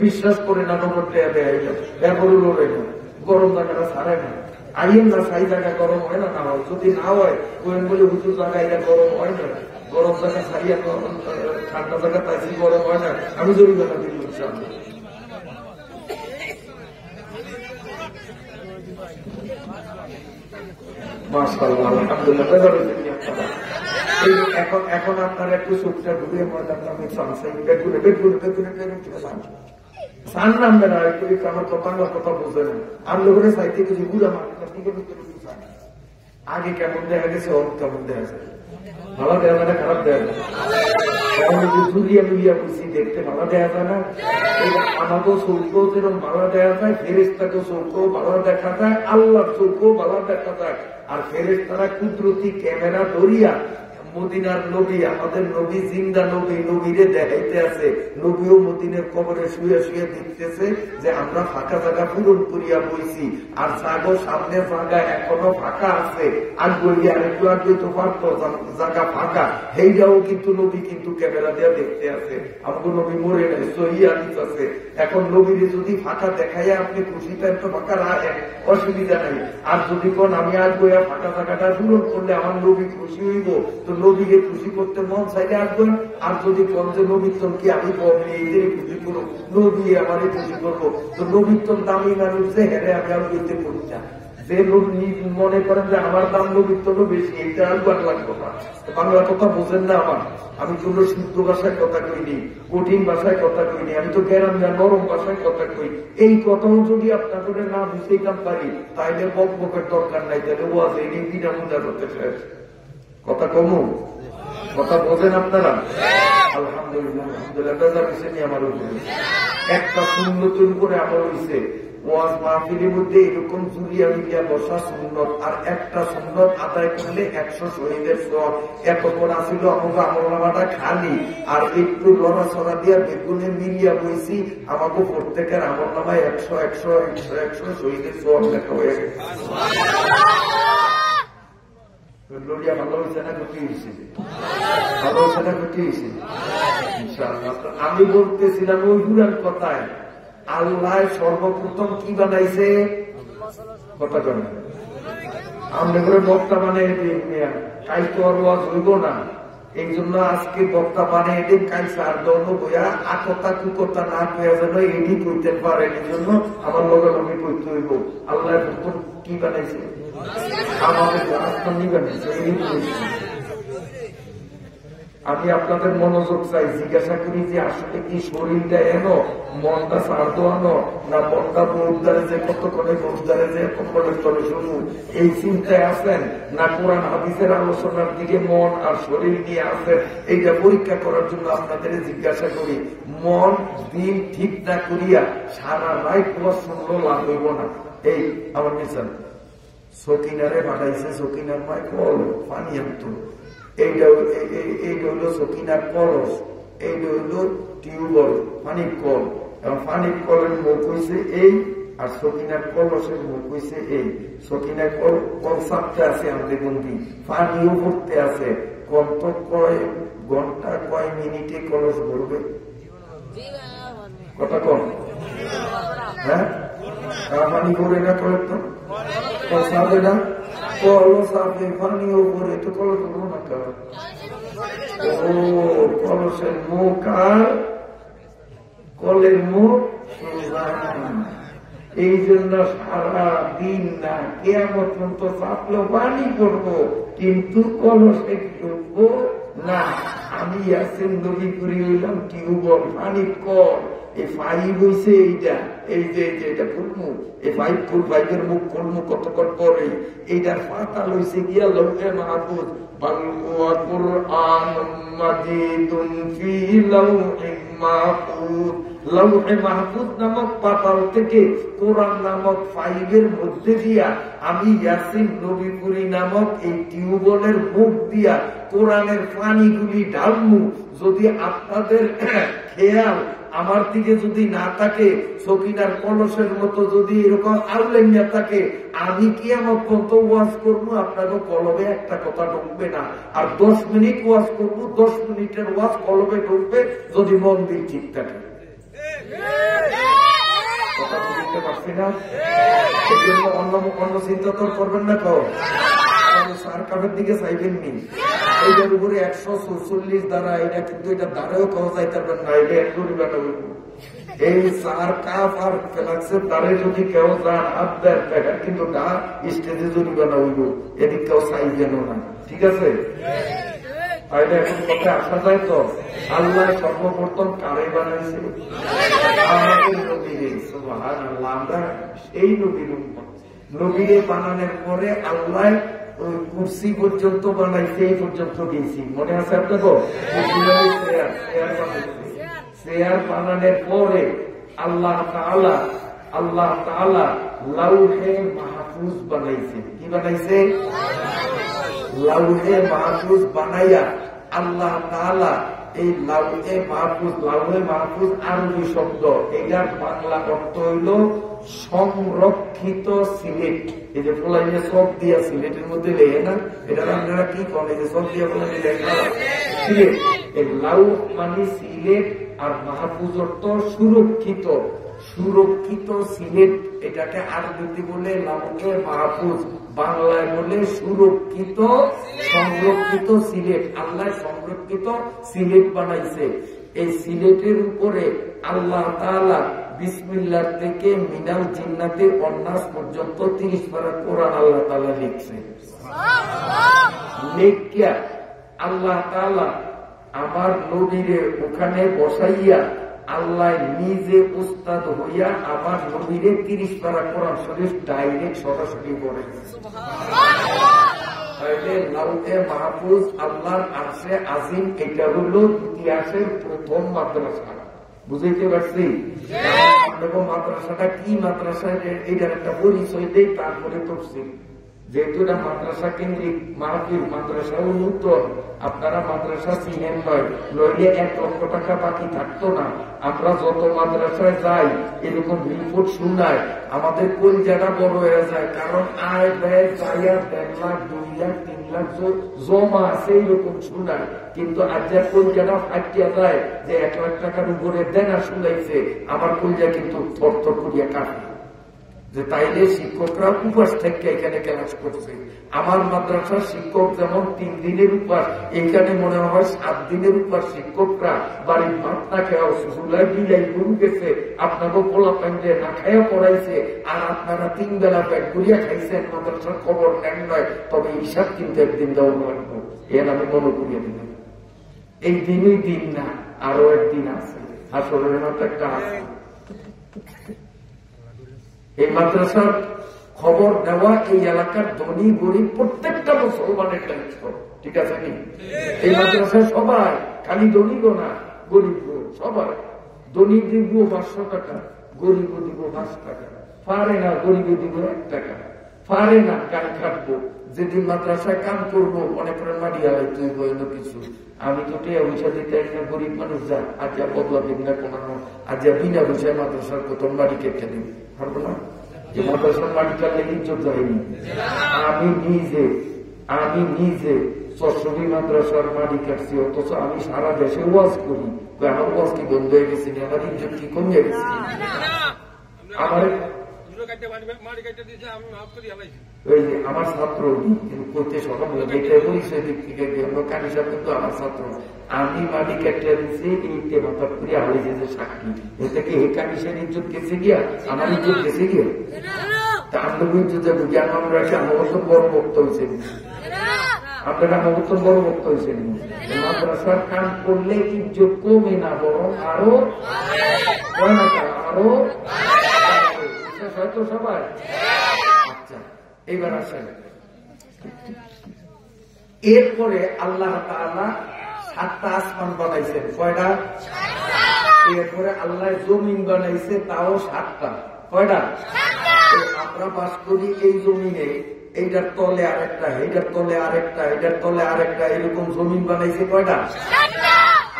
A: বিশ্বাস করে না, নগরটা এখনো লড়ে না, গরম জায়গাটা ছাড়ে না। আইন না সাই জায়গা গরম হয় না, না হয়। যদি না হয় ওই বলে উঁচু জায়গা এটা গরম হয় না, গরম জায়গা ছাড়িয়া ঠান্ডা জায়গা পাইছি গরম হয় না, আমি জরিমানা দিব ইনশাআল্লাহ। মাশাআল্লাহ, আলহামদুলিল্লাহ। এখন আপনারা একটু চোখটা ঘুরিয়ে ময়দান নামে সার নাম দেনা আমার কথা বোঝে না। আমি লোকের সাইতে কিছু বুড়া মানুষ আগে কেমন দেখা গেছে কেমন দেখা যায়, ভালো দেখা যায় না খারাপ দেখা যায়, ঝুলিয়া মুলিয়া বুঝি দেখতে ভালো দেখা যায় না। আমাকেও চৌকেও যেরকম ভালো দেখা যায়, ফেরেশতাকেও চৌকেও ভালো দেখা যায়, আল্লাহর চৌকেও ভালো দেখা যায়। আর ফেরেশতারা কুদরতি ক্যামেরা ধরিয়া মদিনার নবী, আমাদের নবী জিন্দা নবী, নবীরে দেখাইতে আছে। নবীও মদিনের কবরে শুয়ে শুয়ে দেখতেছে যে আমরা ফাঁকা জায়গা পূরণ করিয়া বইছি, আর জাগো সামনে জায়গা এখনো ফাঁকা আছে, আর বলি আরেকটু আগে তো পারতো জায়গা ফাঁকা, সেইটাও কিন্তু নবী কিন্তু ক্যামেরা দিয়ে দেখতে আছে। আমাকে নবী মরে নাই, সহি হাদিস আছে। এখন নবীরে যদি ফাঁকা দেখাইয়া আপনি খুশি পান তো ফাঁকা রাখেন, অসুবিধা নাই। আর যদি কোন আমি আর বইয়া ফাঁকা জায়গাটা পূরণ করলে আমার নবী খুশি হইব, তো নবীকে খুশি করতে মন চাইলে আসবেন। আর যদি কোন যে নবীত্তম কি আমি এইদের খুশি করবো, নবী আমারে খুশি করবো, তো নবীত্তম দামি মানুষ যে হেরে আমি আর বইতে করি না। যে মনে করেন যে আমার দাম নবীত্তম বেশি, এটা আর বাংলা কথা, বাংলা কথা বোঝেন না আমার। আমি কোনো শুদ্ধ ভাষায় কথা কইনি, কঠিন ভাষায় কথা কইনি, আমি তো গ্যারাম নরম ভাষায় কথা কই। এই কথাও যদি আপনার করে না বুঝতেইতাম পারি, তাইলে বকবকের দরকার নাই, তাহলে ও আছে এই বিনামূল্যা করতে চাই। কথা কমু, কথা বোঝেন আপনারা? আলহামদুলিল্লাহ, আলহামদুলিল্লাহ। আমার একটা সুন্নতের উপরে আমার হইছে ওয়াজ মাহফিলের মধ্যে এরকম জুলিয়া মিলিয়া বসা সুন্নত, আর একটা সুন্নত আদায় করলে 100 শহীদের সওয়াব। এতক্ষণ আসিল আমাকে আমলনামাটা খালি, আর একটু লড়াচড়া দিয়া বেগুনে মিলিয়া বইছি, আমাকে প্রত্যেকের আমলনামায় 100 শহীদের সওয়াব লেখা হয়ে গেছে। লড়িয়া ভালো হয়েছে না ক্ষতি হয়েছে? ভালো হয়েছে না ক্ষতি হয়েছে? ইনশাআল্লাহ। আমি বলতেছিলাম ওই পুরান কথায়, আল্লাহ সর্বপ্রথম কি বানাইছে? কথা কেন আমরা করে বক্তা বানিয়ে কাল তো আর ওয়াজ হইব না, এই জন্য আজকে বক্তা বানিয়ে দিন, কাল চার দল বইয়া আকতা কুকতা না কইয়া যেন এডি কইতে পারেন, এই জন্য আমার লগে লগে কইতে হইব। আল্লাহ প্রথম কি বানাইছে? আমাদের আসমানি বানাইছে। আমি আপনাদের মনোযোগ চাই, জিজ্ঞাসা করি যে আসলে কি শরীরটা এনো, মনটা সার্দ আনো, না মনটা বৌদ্ধারে যে কতক্ষণে বৌদ্ধারে যে কতক্ষণের তলে শুরু, এই চিন্তায় আছেন, না কোরআন হাদিসের আলোচনার দিকে মন আর শরীর নিয়ে আছেন? এইটা পরীক্ষা করার জন্য আপনাদের জিজ্ঞাসা করি। মন দিন ঠিক না করিয়া সারা রাত তোমার শুনলো লাভ হইব না। এই আমার মিশন সকিনারে পাঠাইছে, সকিনার মায় কল পানি আনতো, এইটা হইল সকিনার কলস, এইটা হইল টিউবওয়েল পানির কল। এবং পানির কলের মুখ হয়েছে এই, আর সকিনার কলসের মুখ হয়েছে এই। সকিনার কল চাপতে আছে আমাদের বন্দি, পানিও ভরতে আছে। কত কয় ঘন্টা কয় মিনিটে কলস ভরবে? কথা কম, হ্যাঁ? পানি ভরে না করে তো সাপে না, কলস আপনি পানিও ভরে তো কলস ভরবো না কারণ ও কলসের মুখ আর কলের মুখ। এই জন্য সারা দিন না কিয়ামত পর্যন্ত চাপলেও পানি করবো, কিন্তু কলসে ঢুকবো না। আমি আসেন নবী করি হইলাম টিউবওয়েল পানির কল। এই ফাইভ হয়েছে এইটা, এই যে এটা খুলমু, এই ফাইভের মুখ খুলমু কতক্ষণ পরে। এইটার পাতাল হয়েছে গিয়া লৌহে মাহফুজ, লৌহে মাহফুজ নামক পাতাল থেকে কোরআন নামক ফাইভের মধ্যে দিয়া আমি ইয়াসিন নবীপুরি নামক এই টিউবওয়েলের মুখ দিয়া কোরআনের পানিগুলি ঢালমু। যদি আপনাদের খেয়াল আমার দিকে যদি না থাকে, সকিনার কলসের মতো যদি এরকম আউলেন না থাকে, আমি কি আমার কত ওয়াজ করবো, আপনাকে কলবে একটা কথা ঢুকবে না। আর 10 মিনিট ওয়াজ করবো, 10 মিনিটের ওয়াজ কলবে ঢুকবে যদি মন দিন ঠিক থাকে। কথা বুঝতে পারছি না? এই জন্য অন্য চিন্তা তো করবেন না, সরকারের দিকে চাইবেন নি। এইটার উপরে 144 দ্বারা, এটা কিন্তু এটা দ্বারাও খাওয়া যাইতে পারবেন না, এটা একটু বেটা হইব। এই সার কাপ আর ফ্লাক্সের দ্বারে যদি কেউ যান হাত দেয়, কিন্তু স্টেজে জরিমানা হইব, এদিক কেউ চাইবেন না। ঠিক আছে? তাইলে এখন কথা আসা যায় তো, আল্লাহ সর্বপ্রথম কারে বানাইছে? আমাদের নবীরে। সুবহানাল্লাহ, আমরা এই নবীর উম্মত। নবীরে বানানোর পরে আল্লাহ ওই কুরসি পর্যন্ত বানাইছে, এই পর্যন্ত গেছি, মনে আছে আপনাকে? চেয়ার বানানোর পরে আল্লাহ তাআলা লাউহে মাহফুজ বানাইছে। কি বানাইছে? লাউহে মাহফুজ বানাইয়া আল্লাহ তাআলা এই লাউহে মাহফুজ আরবি শব্দ, এটার বাংলা অর্থ হইল সংরক্ষিত সিলেট। এই যে ফলাই যে সব দিয়া সিলেটের মধ্যে লেগে না, এটা আপনারা কি করেন? এই যে সব দিয়া ফলাই সিলেট, এই লাউ মানে সিলেট, আর মাহফুজ অর্থ সুরক্ষিত। সুরক্ষিত সিলেট, এটাকে আরবিতে বলে লাউহে মাহফুজ, বাংলায় বলে সুরক্ষিত সংরক্ষিত সিলেট। আল্লাহ সংরক্ষিত সিলেট বানাইছে। এই সিলেটের উপরে আল্লাহ তাআলা বিসমিল্লাহ থেকে মিনাল জিন্নাতে অন্নাস পর্যন্ত 30 পারা কোরআন আল্লাহ তাআলা লিখছে। লিখিয়া আল্লাহ তাআলা আমার নবীরে ওখানে বসাইয়া আল্লাহ নিজে উস্তাদ হইয়া আমার নবীরে 30 পারা কোরআন শরীফ ডাইরেক্ট সরাসরি পড়ে। লাউহে মাহফুজ আল্লাহর আরশে আজিম, এটা হলো ইতিহাসের প্রথম মাদ্রাসা। বুঝাইতে পারছি? মাদ্রাসাটা কি মাদ্রাসা, এটার একটা পরিচয় দেই, তারপরে তফসিল। যেহেতু এটা মাদ্রাসা কেন্দ্রিক মাহফিল, মাদ্রাসা উন্নত, আপনারা মাদ্রাসা চিনেন নয়, নইলে 1 লক্ষ টাকা বাকি থাকতো না। আমরা যত মাদ্রাসায় যাই এরকম রিপোর্ট শুনায় আমাদের কলজাটা বড় হয়ে যায়, কারণ আয় ব্যয় যাইয়া 1.5 লাখ 2 লাখ 3 লাখ জমা আছে এইরকম শুনায়। কিন্তু আজ যার কলজাটা ফাটিয়া যায় যে 1 লাখ টাকার উপরে দেনা শুনাইছে, আমার কলজা কিন্তু থরথর করিয়া কাটে যে তাইলে শিক্ষকরা উপাস থেকে এখানে ক্লাস করছে। আমার মাদ্রাসার শিক্ষক যেমন 3 দিনের উপাস, এখানে মনে হয় 7 দিনের উপাস। শিক্ষকরা বাড়ির ভাত না খেয়াও চুলায় বিলাই গরু গেছে, আপনাকে পোলা প্যান্টে না খাইয়া পড়াইছে, আর আপনারা 3 বেলা পেট করিয়া খাইছেন। মাদ্রাসার খবর নেন নয়, তবে হিসাব কিন্তু একদিন দেওয়া লাগবে। এর আমি মনে করিয়ে দিলাম, এই দিনই দিন না, আরো একদিন আছে, আসলের মতো একটা আছে। এই মাদ্রাসার খবর দেওয়া এই এলাকার ধনী গরিব প্রত্যেকটা মুসলমানের দায়িত্ব, ঠিক আছে নি? এই মাদ্রাসায় সবাই, খালি ধনী গো না, গরিব গো, সবাই। ধনী দিব 500 টাকা, গরিব দিব 5 টাকা, পারে না গরিব দিব 1 টাকা, পারে না গান কাটবো। যেদিন মাদ্রাসায় কাম করবো অনেক মাটি হারাই তুই বইল কিছু, আমি তো টিয়া পয়সা দিতে না, গরিব মানুষ যা আজ যা বদলা দিন না কোনো, আজ যা বিনা পয়সায় মাদ্রাসার প্রথম বাড়ি কেটে দিন, পারবো না? যে মাদ্রাসার বাড়ি কাটলে ইজ্জত হয়নি। আমি নিজে চরছবি মাদ্রাসার মাটি কাটছি, অথচ আমি সারা দেশে ওয়াজ করি। আমার ওয়াজ কি বন্ধ হয়ে গেছে? আমার ইজ্জত কি কমে গেছে? আমার আমার ছাত্র করতে সকাল পরিচয় দিক থেকে কানিসা কিন্তু আমার ছাত্র। আমি মাটি কাটিয়ে দিচ্ছি এই মাথা করে আড়াইছে যে সাক্ষী, এ থেকে এই কানিসার ইজ্জত গেছে গিয়া, আমার ইজ্জত গেছে গিয়া। তা আমরা ইজ্জত জ্ঞান আমরা আমার তো বড় বক্ত হয়েছে, আপনারা আমার তো বড় বক্ত হয়েছে। মাদ্রাসার কাম করলে ইজ্জত কমে না, বরং আরো আরো হয়তো সবাই। আচ্ছা, এইবার আসেন। এরপরে আল্লাহ তাআলা 7টা আসমান বানাইছেন। কয়টা? এরপরে আল্লাহ জমিন বানাইছে, তাও 7টা। কয়টা? আমরা বাস করি এই জমিনে, এইটার তলে আরেকটা, এইটার তলে আরেকটা, এইটার তলে আরেকটা, এরকম জমিন বানাইছে কয়টা?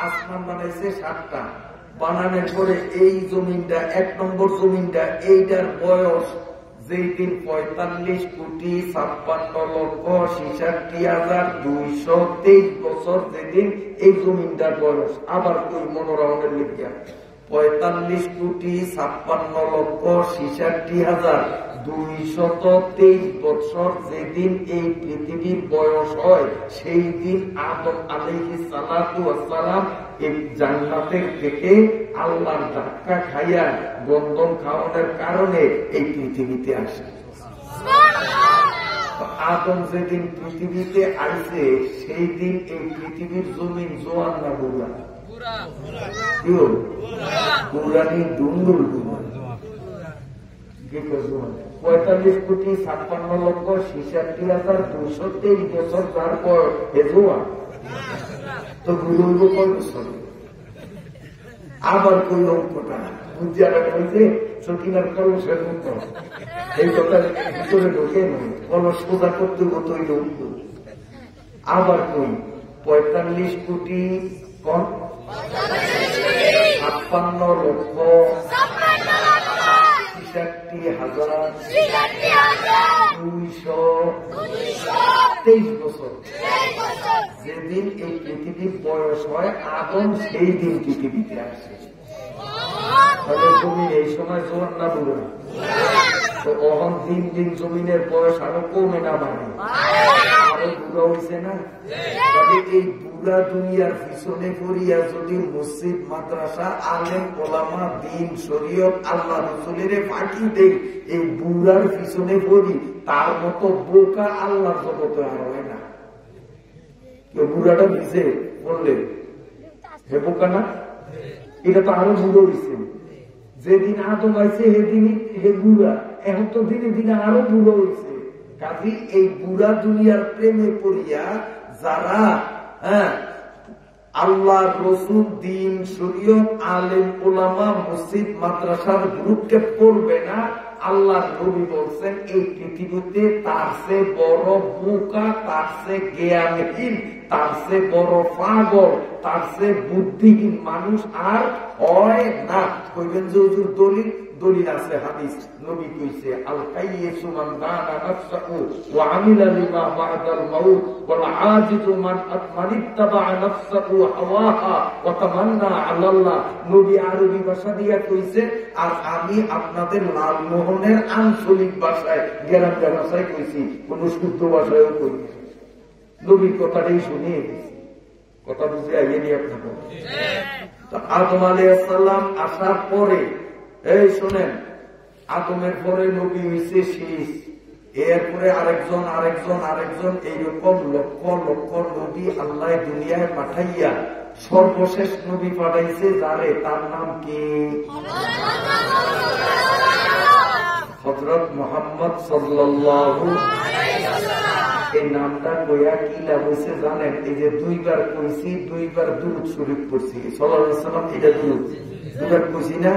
A: আসমান বানাইছে 7টা। বানানোর পরে এই জমিনটা, 1 নম্বর জমিনটা, এইটার বয়স যেই দিন 45,56,66,223 বছর যেদিন এই জমিনটার বয়স। আবার ওই মনোরমের লিখিয়া 45,56,66,223 বছর যেদিন এই পৃথিবীর বয়স হয়, সেই দিন আদম আলাইহিস সালাতু ওয়াস সালাম এই জান্নাতের থেকে আল্লাহর ধাক্কা খাইয়া বন্ধন খাওয়ানোর কারণে এই পৃথিবীতে আসে। আদম যেদিন পৃথিবীতে আইছে সেই দিন এই পৃথিবীর জমিন জোয়ান না বুড়া? পুরানি ডুঙ্গুর 45 কোটি 56 লক্ষ 66,223 বছর তারপর হেজোয়া তো বুড়ব কয় বছর? আবার কোন অঙ্কটা বুঝিয়ারা হয়েছে সকিনার কলসের মতো এই কথা ভিতরে ঢোকে নয়, কলস সোজা করতে হতো ওই লোক। আবার কই 45 কোটি 56 লক্ষ 66,223 বছর যেদিন এই পৃথিবীর বয়স হয় আদম সেই দিন পৃথিবীতে আসে। তাহলে জমিন এই সময় জোর না বুড়ো? তো অহন দিন দিন জমিনের বয়স আরো কমে না বাড়ে, আরো বুড়া হয়েছে না? তবে এই বুড়া দুনিয়ার পিছনে পড়িয়া যদি মসজিদ মাদ্রাসা আলেম ওলামা দিন শরীয়ত আল্লাহ রসুলের ফাঁকি দেই, এই বুড়ার পিছনে পড়ি, তার মতো বোকা আল্লাহর জগতে আর হয় না। কেউ বুড়াটা ভিজে বললে হে বোকা না? এটা তো আরো বুড়ো হয়েছে। যেদিন আদম আইছে সেদিনই হে বুড়া, এখন তো দিনে দিনে আরো বুড়ো হয়েছে। কাজী এই বুড়া দুনিয়ার প্রেমে পড়িয়া যারা আল্লাহ রসুল দিন শরীয়ত আলেম ওলামা মসজিদ মাদ্রাসার গ্রুপকে পড়বে না, আল্লাহ নবী বলছেন এই পৃথিবীতে তার চেয়ে বড় বোকা, তার চেয়ে জ্ঞানহীন, তার চেয়ে বড় পাগল, তার চেয়ে বুদ্ধিহীন মানুষ আর হয় না। কইবেন যে হুজুর দলিল? দলিল আছে, হাদিস। নবী কইছে আল কাইয়্যিসু মান দানা নাফসাহু ওয়া আমিলা লিমা বা'দাল মাউত ওয়াল আজিজু মান ইত্তাবা নাফসাহু হাওয়াহা ওয়া তামান্না আলাল্লাহ। নবী আরবি ভাষা দিয়া কইছে, আর আমি আপনাদের লালমোহনের আঞ্চলিক ভাষায় গ্রাম ভাষায় কইছি, কোন শুদ্ধ ভাষায়ও কই। নবীর কথাটাই শুনিয়ে গেছি, কথা বুঝে আইনি আপনাকে। আদম আলাইহিস সালাম আসার পরে, এই শোনেন, আদমের পরে নবী হইছে শেষ, এরপরে আরেকজন আরেকজন আরেকজন, এইরকম লক্ষ লক্ষ নবী আল্লাহ দুনিয়ায় পাঠাইয়া সর্বশেষ নবী পাঠাইছে যারে, তার নাম কি? হযরত মুহাম্মদ সাল্লাল্লাহু আলাইহি ওয়াসাল্লাম। এই নামটা কইয়া কি লাভ হয়েছে জানেন? এই যে দুইবার কইছি, দুইবার দুরূদ শরীফ পড়ছি সাল্লাল্লাহু আলাইহি ওয়াসাল্লাম, এটা দুরূদ দুবার কইছি না?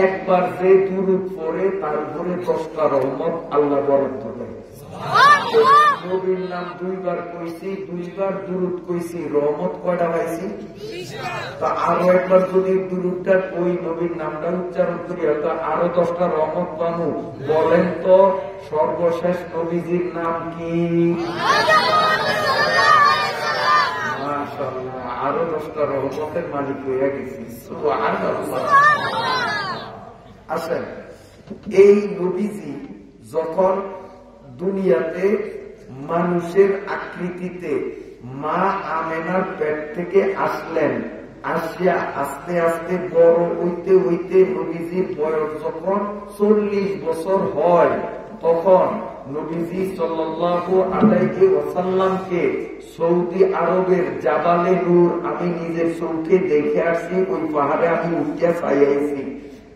A: একবার যে দুরূদ পড়ে তার উপরে 10টা রহমত আল্লাহ বরাদ্দ দেয়। নবীর নাম দুইবার কইছি, দুইবার দুরূদ কইছি, রহমত কয়টা পাইছি? তা আরো একবার যদি দুরূদটা কই, নবীর নামটা উচ্চারণ করি, তা আরো 10টা রহমত পাবো। বলেন তো সর্বশেষ নবীজির নাম কি? মাশাআল্লাহ, আরো 10টা রহমতের মালিক হইয়া গেছি। সুবহানাল্লাহ। আসেন, এই নবীজি যখন দুনিয়াতে মানুষের আকৃতিতে মা আমেনার পেট থেকে আসলেন, আসিয়া আস্তে আস্তে বড় হইতে হইতে নবীজির বয়স যখন 40 বছর হয়, তখন নবীজি সাল্লাল্লাহু আলাইহি ওয়াসাল্লামকে সৌদি আরবের জাবালে নূর, আমি নিজের চোখে দেখে আসছি, ওই পাহাড়ে আমি উঠিয়া চাইয়াছি।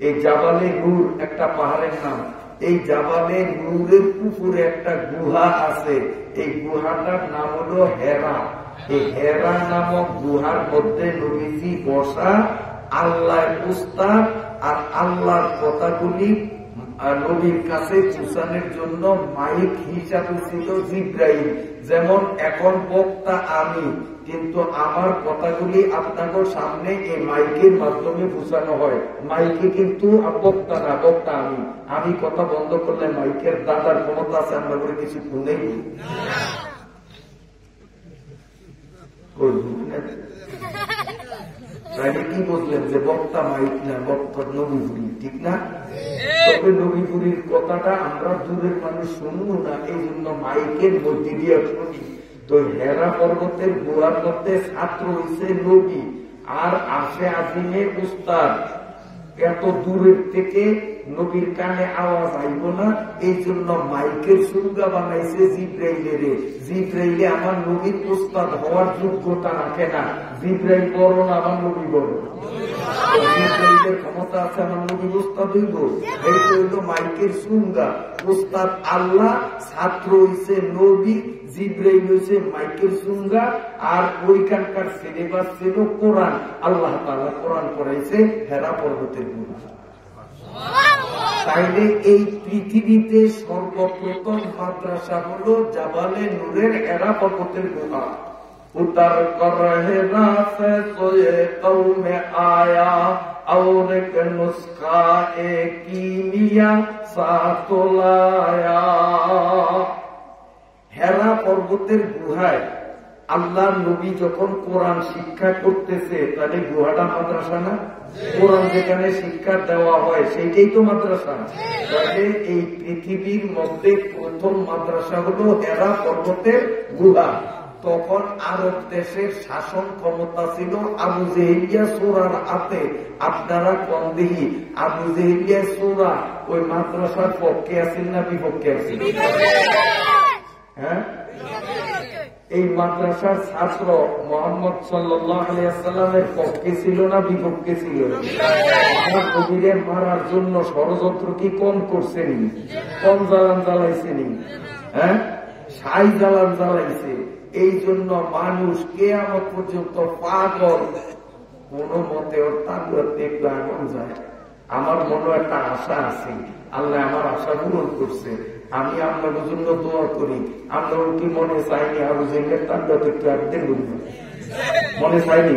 A: এই জাবালে নূর একটা পাহাড়ের নাম। এই জাবালে নূরের উপরে একটা গুহা আছে, এই গুহাটার নাম হলো হেরা। এই হেরা নামক গুহার মধ্যে নবীজি বসা, আল্লাহর উস্তাদ আর আল্লাহর কথাগুলি নবীর কাছে পৌঁছানোর জন্য মাইক হিসাবে ছিল জিব্রাইল। যেমন এখন বক্তা আমি, কিন্তু আমার কথাগুলি আপনাদের সামনে এই মাইকের মাধ্যমে পৌঁছানো হয়। মাইকে কিন্তু বক্তা না, বক্তা আমি। আমি কথা বন্ধ করলে মাইকের দাদার ক্ষমতা আছে, আমরা করে কিছু শুনেই কি বুঝলেন যে বক্তা মাইক না, বক্তা নবীপুরি, ঠিক না? তবে নবীপুরির কথাটা আমরা দূরের মানুষ শুনবো না, এই জন্য মাইকের মধ্যে দিয়ে শুনি। তো হেরা পর্বতের গুহার মধ্যে ছাত্র হইছে নবী, আর আসে আজিমে উস্তাদ। এত দূরের থেকে নবীর কানে আওয়াজ আইব না, এই জন্য মাইকের সুরগা বানাইছে জিব্রাইলের। জিব্রাইলে আমার নবীর উস্তাদ হওয়ার যোগ্যতা রাখে না। জিব্রাইল বড় না আমার নবী বড়? জিব্রাইলের ক্ষমতা আছে আমার নবীর উস্তাদ হইব? এই হইল মাইকের সুরগা। উস্তাদ আল্লাহ, ছাত্র হইছে নবী, জিব্রাইল হইছে মাইকের সুরগা। আর ওইখানকার সিলেবাস ছিল কোরআন। আল্লাহ তাআলা কোরআন পড়াইছে হেরা পর্বতের গুহা। তাইলে এই পৃথিবীতে সর্বপ্রথম মাদ্রাসা হলো জাবালে নূরের হেরা পর্বতের গুহা। উতার কর হেরা সে সোয়ে কওমে আয়া और एक नुस्खा एक कीमिया साथ लाया। হেরা পর্বতের গুহায় আল্লাহ নবী যখন কোরআন শিক্ষা করতেছে, তাহলে গুহাটা মাদ্রাসা না? কোরআন যেখানে শিক্ষা দেওয়া হয় সেইটাই তো মাদ্রাসা। তাহলে এই পৃথিবীর মধ্যে প্রথম মাদ্রাসা হলো হেরা পর্বতের গুহা। তখন আরব দেশের শাসন ক্ষমতা ছিল আবু জেহেলিয়া সূরার হাতে। আপনারা কম দেখি আবু জেহেলিয়া সূরা ওই মাদ্রাসার পক্ষে আছেন না বিপক্ষে আছেন? হ্যাঁ, এই মাদ্রাসার ছাত্র মুহাম্মদ সাল্লাল্লাহু আলাইহি ওয়াসাল্লামের পক্ষে ছিল না বিপক্ষে ছিল? আমার নবীকে মারার জন্য ষড়যন্ত্র কি কম করছেনি? কম জ্বালান জ্বালাইছেনি? হ্যাঁ, সাই জ্বালান জ্বালাইছে। এই জন্য মানুষ কিয়ামত পর্যন্ত পাগল, কোন মতে ওর তাণ্ডব দেখলে এমন যায়। আমার মনে একটা আশা আছে, আল্লাহ আমার আশা পূরণ করছে। আমি আপনার জন্য দোয়া করি। আপনার কি মনে চাইনি আবু জেহেলের তাণ্ডব একটু একদিন বলবেন? মনে চাইনি?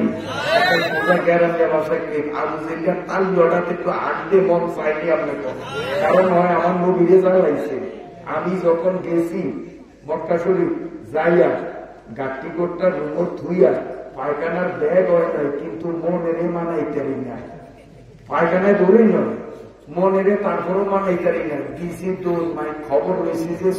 A: গ্যারান্টি ভাষায় আবু জেহেলের তাণ্ডবটাতে একটু আড্ডে মন চাইনি আপনাকে। কারণ হয় আমার নবীরে জ্বালাইছে। আমি যখন গেছি মক্কা শরীফ যাইয়া গাঠি গোটটা রুমর ধুইয়া পায়খানার ব্যাগ হয় নাই, কিন্তু মনেরে মানাইতারি না। পায়খানায় ধরে নয়, মনেরে তারপরও মানাইতারি না। দিছি তো খবর হয়েছে যে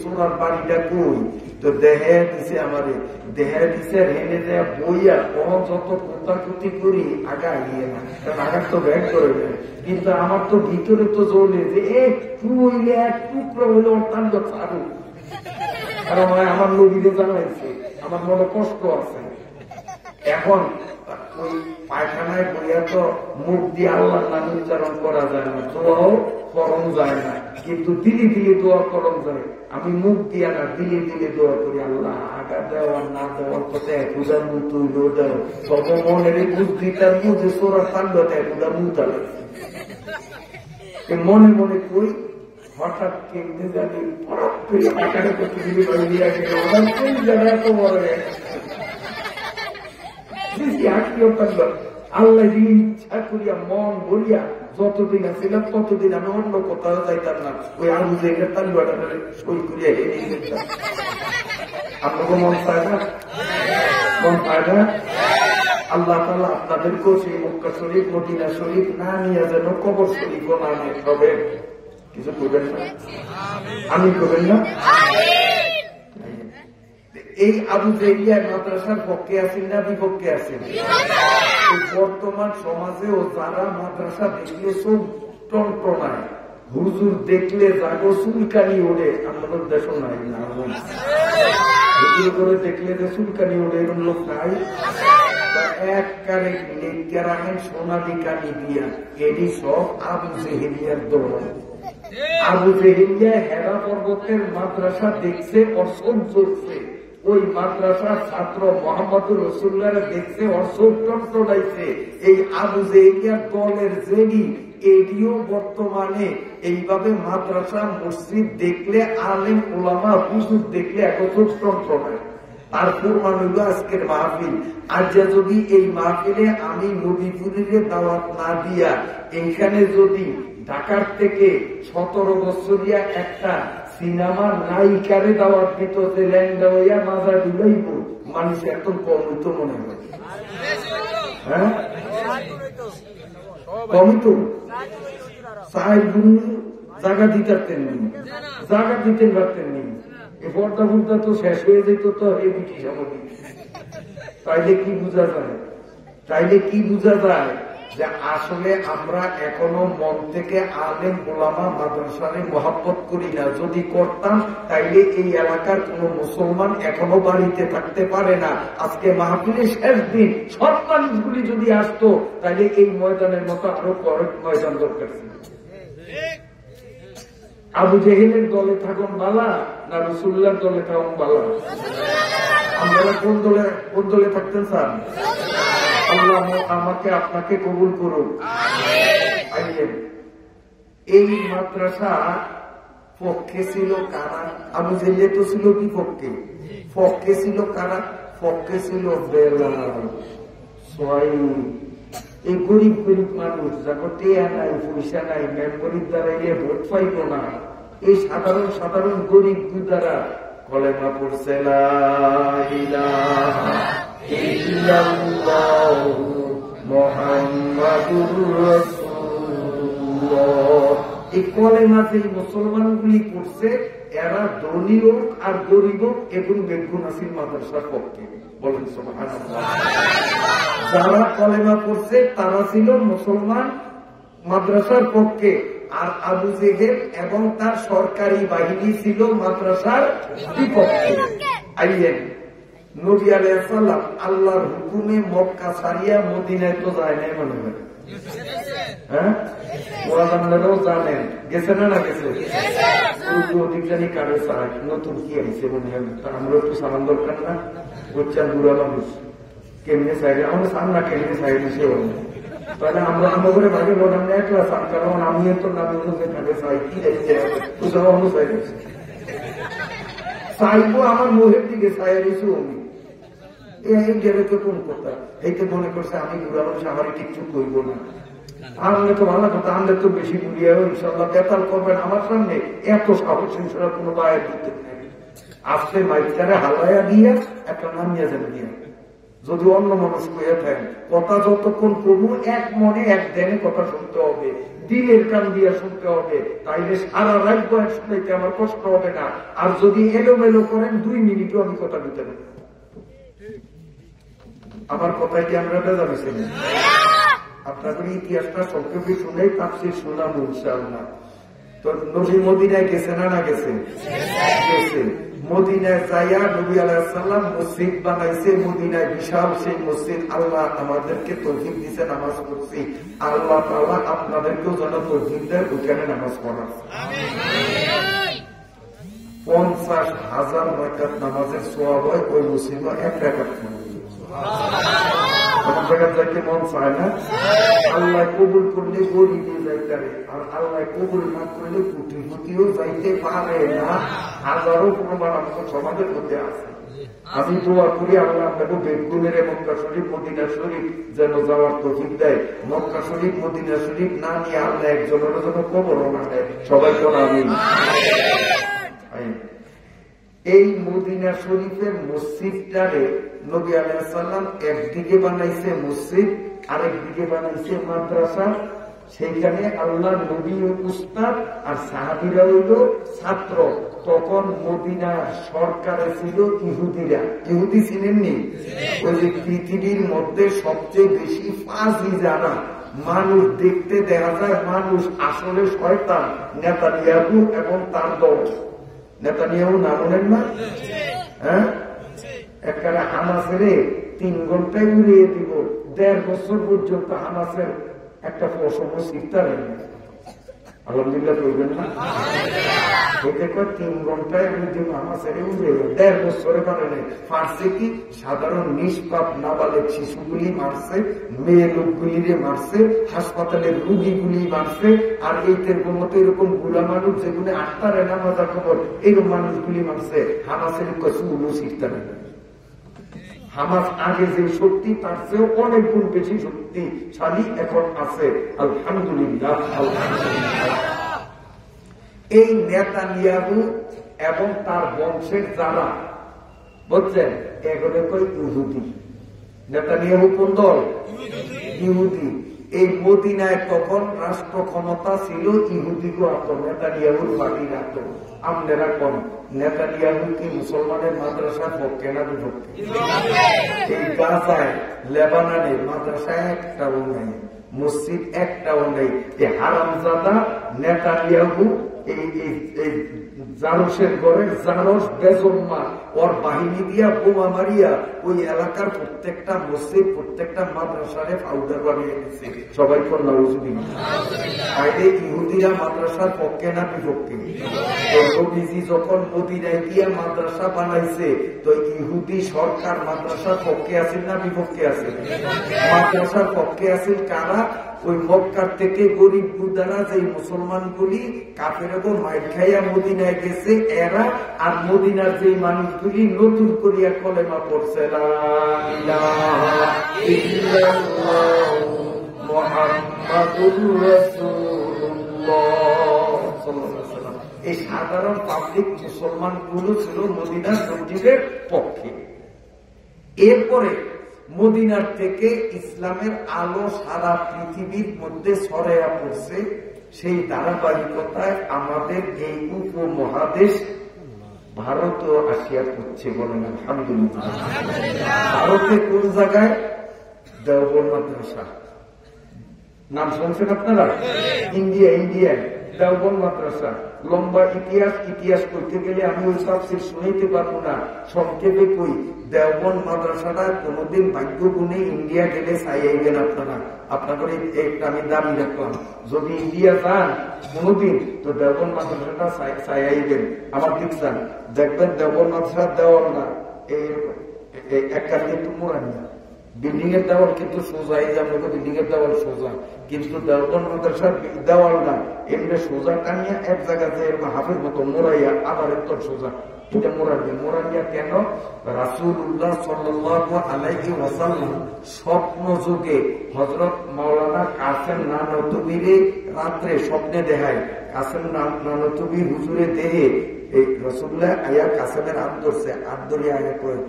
A: সোনার বাড়িটা কই, তো দেহে দিছে আমারে, দেহে দিছে হেনে দেয়া বইয়া কখন যত কোথাকুতি করি আগা গিয়ে না, কারণ আগার তো ব্যাগ করে দেয়। কিন্তু আমার তো ভিতরে তো জ্বলে যে একটু হইলে এক টুকরো হইলে অত্যন্ত ছাড়ু। কারণ আমার নবীরে জানাইছে, আমার মনে কষ্ট আছে। এখন ওই পায়খানায় বইয়া তো মুখ দিয়ে আল্লাহর নাম উচ্চারণ করা যায় না, দোয়াও করণ যায় না, কিন্তু দিলে দিলে দোয়া করণ যায়। আমি মুখ দিয়া না, দিলে দিলে দোয়া করি, আল্লাহ আগা দেওয়ার না দেওয়ার কথা একদা মুখ দেও, তত মনের বুদ্ধিটার মুখে সোরা কান্ডতে একদা মুতালে মনে মনে কই। হঠাৎ কেমনে জানি আল্লাহ ইচ্ছা করিয়া মন বলিয়া যতদিন আসছিলাম ততদিন আমি অন্য কোথাও যাইতাম না। ওই আবু জেহেলের তালুয়াটা সই করিয়া হেরিয়ে যেতাম। আপনাকে মন চায় না? মন চায় না? আল্লাহ তাআলা আপনাদেরকেও সেই মক্কা শরীফ মদিনা শরীফ না নিয়ে যেন কবর শরীফও না নিয়ে হবে। কিছু করবেন না? আমি করবেন না? এই আবু জেহেলিয়া মাদ্রাসার পক্ষে আছেন না বিপক্ষে আছেন? বর্তমান সমাজে ও যারা মাদ্রাসা দেখলে সব টনটনায়, হুজুর দেখলে জাগো চুলকানি ওড়ে, আমাদের দেশ নাই না? হুজুর করে দেখলে যে চুলকানি ওড়ে এরকম লোক নাই? এক কারে লেখা রাখেন সোনালি কানি দিয়া, এটি সব আবু জেহেলিয়ার দল। আবু জেহেলিয়া হেরা পর্বতের মাদ্রাসা দেখছে, অর্শন চলছে। ওই মাদ্রাসার ছাত্র মোহাম্মদুর রাসূলুল্লাহ দেখছে, অর্শন টনটনাইছে। এই আবু জেহেলিয়ার দলের জেডি এডিও বর্তমানে এইভাবে মাদ্রাসা মসজিদ দেখলে, আলেম ওলামা হুজুর দেখলে একত্র টনটনায়। আর প্রমাণ হইল আজকের মাহফিল। আজ যদি এই মাহফিলে আমি নবীপুরীর দাওয়াত না দিয়া এইখানে যদি ঢাকার থেকে 17 বছরিয়া একটা সিনেমার নায়িকারে দাওয়াত দিত, যে ল্যাংডা হইয়া মাজা ডুবাইব, মানুষ একদম কম হইতো মনে হয়। হ্যাঁ, কম হইতো। জায়গা দিতে পারতেন, জায়গা দিতে পারতেন নি। পর্দা ফুর্দা তো শেষ হয়ে যেত তো এই ব্রিটিশ আমলে। তাইলে কি বোঝা যায়? তাইলে কি বোঝা যায়? যে আসলে আমরা এখনো মন থেকে আলেম ওলামা মাদ্রাসারে মহব্বত করি না। যদি করতাম তাইলে এই এলাকার কোন মুসলমান এখনো বাড়িতে থাকতে পারে না। আজকে মাহফিলের শেষ দিন, সব মানুষগুলি যদি আসতো তাইলে এই ময়দানের মতো আরো কয়েক ময়দান দরকার ছিল। আবু জেহেলের দলে থাকুন বালা না রাসূলুল্লাহর দলে থাকুন বালা? আপনারা কোন দলে থাকতেন স্যার? আল্লাহ আমাকে আপনাকে কবুল করুন। এই মাদ্রাসা পক্ষে ছিল কারা? আবু জেহেল তো ছিল বিপক্ষে। পক্ষে ছিল কারা? পক্ষে ছিল বেলাল, সুহাইব। এই গরিব গরিব মানুষ যাকে টেয়া নাই, পয়সা নাই, মেম্বরির দ্বারা ভোট পাইত না, এই সাধারণ সাধারণ গরিব দ্বারা কলেমা পড়ছে লা ইলাহা ইল্লাল্লাহ মুহাম্মাদুর রাসূলুল্লাহ। এই কলেমা যে মুসলমানগুলি পড়ছে, এরা ধনী হোক আর গরিব হোক, এগুলো বেগুন আসিল মাদ্রাসার পক্ষে। বলেন সুবহানাল্লাহ। যারা কলেমা পড়ছে তারা ছিল মুসলমান মাদ্রাসার পক্ষে, আর আবু জেহেল এবং তার সরকারি বাহিনী ছিল মাদ্রাসার বিপক্ষে। আইয়েন নবী আলাইহিস সালাম আল্লাহর হুকুমে মক্কা ছাড়িয়া মদিনায় তো যায় নাই মনে হয়। হ্যাঁ, ওয়াজানরাও জানেন গেছে না গেছে? অধিক জানি কারো চায় নতুন কি আইছে মনে হয়। আমরা একটু সালাম দরকার না? বচ্চা বুড়া মানুষ কেমনে চাইলে আমরা চান না, কেমনে চাইলে সে তাহলে আমরা আমাদের ভাগে বললাম না একলা চান, কারণ আমি তো নামে থাকে চাই কি চাইবো আমার মোহের দিকে চাইয়া দিয়েছি আমি। এই গেলে কোন কথা এইতে মনে করছে আমি বুড়া মানুষ, আমার কিচ্ছু করব না। আমরা তো ভালো কথা, আমরা তো বেশি বুড়িয়া ইনশাল্লাহ বেতাল করবেন আমার সামনে, এত সাহস ইনশাল্লাহ কোনো বাইরে দিতে নেই। আসতে মাইকারে হালাইয়া দিয়ে একটা নামিয়া যাবে দিয়ে, যদি অন্য মানুষ হয়ে থাকেন কথা যতক্ষণ প্রভু এক মনে এক ধ্যানে কথা শুনতে হবে, দিলের কান দিয়ে শুনতে হবে, তাইলে সারা রাত বয়স শুনতে আমার কষ্ট হবে না। আর যদি এলোমেলো করেন 2 মিনিটও আমি কথা দিতে পারি। আমার কথায় কি আমরা জানিয়েছেন? আপনাদের ইতিহাসটা সংক্ষেপে শুনে তাফসীর শোনাবো ইনশাআল্লাহ। তো নবী মদিনায় গেছে না গেছে? গেছে। মদিনায় যাইয়া নবী আলাইহিস সালাম মসজিদ বানাইছে। মদিনায় বিশাল সেই মসজিদ। আল্লাহ আমাদেরকে তৌফিক দিয়েছে, নামাজ পড়ছি। আল্লাহ তাআলা আপনাদেরকেও যেন তৌফিক দেয় ওখানে নামাজ পড়ার। 50,000 রাকাত নামাজের সওয়াব হয় ওই মসজিদে 1 রাকাত। যাইতে মন চায় না? আল্লাহ কবুল করলে গরিবে যাইতে পারে, আর আল্লাহ কবুল না করলে কুটিপতিও যাইতে পারে না। হাজারো প্রমাণ আমাদের সমাজের মধ্যে আছে। আমি দোয়া করি আল্লাহ আপনাকে বেগুনের মক্কা শরীফ মদিনা শরীফ যেন যাওয়ার তৌফিক দেয়। মক্কা শরীফ মদিনা শরীফ না নিয়ে আল্লাহ একজনের জন্য কবরও না দেয়। সবাই তো আমি এই মদিনা শরীফের মসজিদটারে নবী আলাইহিস সালাম একদিকে বানাইছে মসজিদ, আরেকদিকে বানাইছে মাদ্রাসা। সেইখানে আল্লাহ নবী উস্তাদ আর সাহাবীরা হইল ছাত্র। তখন মদিনার সরকারে ছিল ইহুদিরা। ইহুদি ছিলেননি? ওই যে পৃথিবীর মধ্যে সবচেয়ে বেশি ফাঁসি জানা মানুষ দেখতে দেখা যায়, মানুষ আসলে শয়তান নেতানিয়াহু এবং তার দল। নেতানিয়াহু নাম বলেন না? হ্যাঁ, একবারে হামাসের 3 ঘন্টায় উড়িয়ে দিব। 1.5 বছর পর্যন্ত হামাসের একটা পশম শিখতে আলহামদুলিল্লাহ করবেন না? এটা 3 ঘন্টায় হামাসের উড়ে 1.5 বছরে পারেন। ফার্সে কি সাধারণ নিষ্পাপ নাবালেক শিশুগুলি মারছে, মেয়ে লোকগুলিরে মারছে, হাসপাতালের রুগীগুলি মারছে, আর এইটার মতো এরকম বুড়া মানুষ যেগুলো 8টার নামাজা খবর এইরকম মানুষগুলি মারছে। হামাসের কসুগুলো শিখতে নেই। হামাস আগে যে শক্তি তার চেয়েও অনেক গুণ বেশি শক্তিশালী এখন আছে। আলহামদুলিল্লাহ, আলহামদুলিল্লাহ। এই নেতানিয়াহু এবং তার বংশের যারা বুঝছেন এগুলো কই ইহুদি। নেতানিয়াহু কোন দল? ইহুদি। এই মদিনায় তখন রাষ্ট্র ক্ষমতা ছিল ইহুদি গো, নেতানিয়াহুর পার্টির হাতে। আপনারা কোন নেতানিয়াহু কি মুসলমানের মাদ্রাসার পক্ষে না বিপক্ষে? এই গাজায় লেবাননে মাদ্রাসা একটাও নাই, মসজিদ একটাও নেই। এই হারামজাদা নেতানিয়াহু এই জারসের ঘরে জারস বেজম্মা ওর বাহিনী দিয়া বোমা মারিয়া ওই এলাকার প্রত্যেকটা মসজিদ প্রত্যেকটা মাদ্রাসারে পাউডার বানিয়ে দিচ্ছে। সবাই কোন নাউজুবিল্লাহ। আগে ইহুদিরা মাদ্রাসার পক্ষে না বিপক্ষে? নবীজি যখন মদিনায় গিয়া মাদ্রাসা বানাইছে তো ইহুদি সরকার মাদ্রাসার পক্ষে আছে না বিপক্ষে আছে? মাদ্রাসার পক্ষে আছে কারা? ওই মক্কার থেকে গরিব বুদারা যে মুসলমানগুলি কাফের এবং মাইর খাইয়া মদিনায় গেছে এরা, আর মদিনার যে মানুষগুলি নতুন করিয়া কলেমা পড়ছে লা ইলাহা ইল্লাল্লাহ মুহাম্মাদুর রাসূলুল্লাহ সাল্লাল্লাহু আলাইহি ওয়াসাল্লাম। এই সাধারণ পাবলিক মুসলমান গুলো ছিল মদিনার মসজিদের পক্ষে। এরপরে মদিনার থেকে ইসলামের আলো সারা পৃথিবীর মধ্যে ছড়াইয়া পড়ছে। সেই ধারাবাহিকতায় আমাদের এই উপমহাদেশ ভারতও আসিয়া পড়ছে। বলেন আলহামদুলিল্লাহ। ভারতে কোন জায়গায়? দেওবন্দ মাদ্রাসা নাম শুনছেন আপনারা? ইন্ডিয়ায় দেওবন্দ মাদ্রাসা। লম্বা ইতিহাস করতে গেলে আমি ওই তাফসীর শুনাইতে পারবো না, সংক্ষেপে কই। দেওবন্দ মাদ্রাসাটা কোনদিন ভাগ্য গুণে ইন্ডিয়া গেলে চাইবেন আপনারা। আপনাদের একটা আমি দাবি রাখলাম, যদি ইন্ডিয়া যান কোনদিন তো দেওবন্দ মাদ্রাসাটা চাইবেন। আমার দিক যান, দেখবেন দেওবন্দ মাদ্রাসা দেওয়াল না একটা কিন্তু মোরানিয়া বিল্ডিং এর দেওয়াল কিন্তু সোজা। এই যে আপনাকে বিল্ডিং এর দেওয়াল সোজা, কিন্তু দেওবন্দ মাদ্রাসার দেওয়াল না এমনি সোজা টানিয়া এক জায়গাতে হাফের মতো মোড়াইয়া আবার একটু সোজা। এটা মোরানিয়া কেন? রাসূলুল্লাহ সাল্লাল্লাহু আলাইহি ওয়াসাল্লাম স্বপ্ন যুগে হযরত মাওলানা কাসেম নানতুবিরে রাত্রে স্বপ্নে দেখায়। কাসেম নানতুবি হুজুরে দেহে এই রাসূলুল্লাহ আয়া কাসেমের হাত ধরছে, হাত ধরে আয়া কয়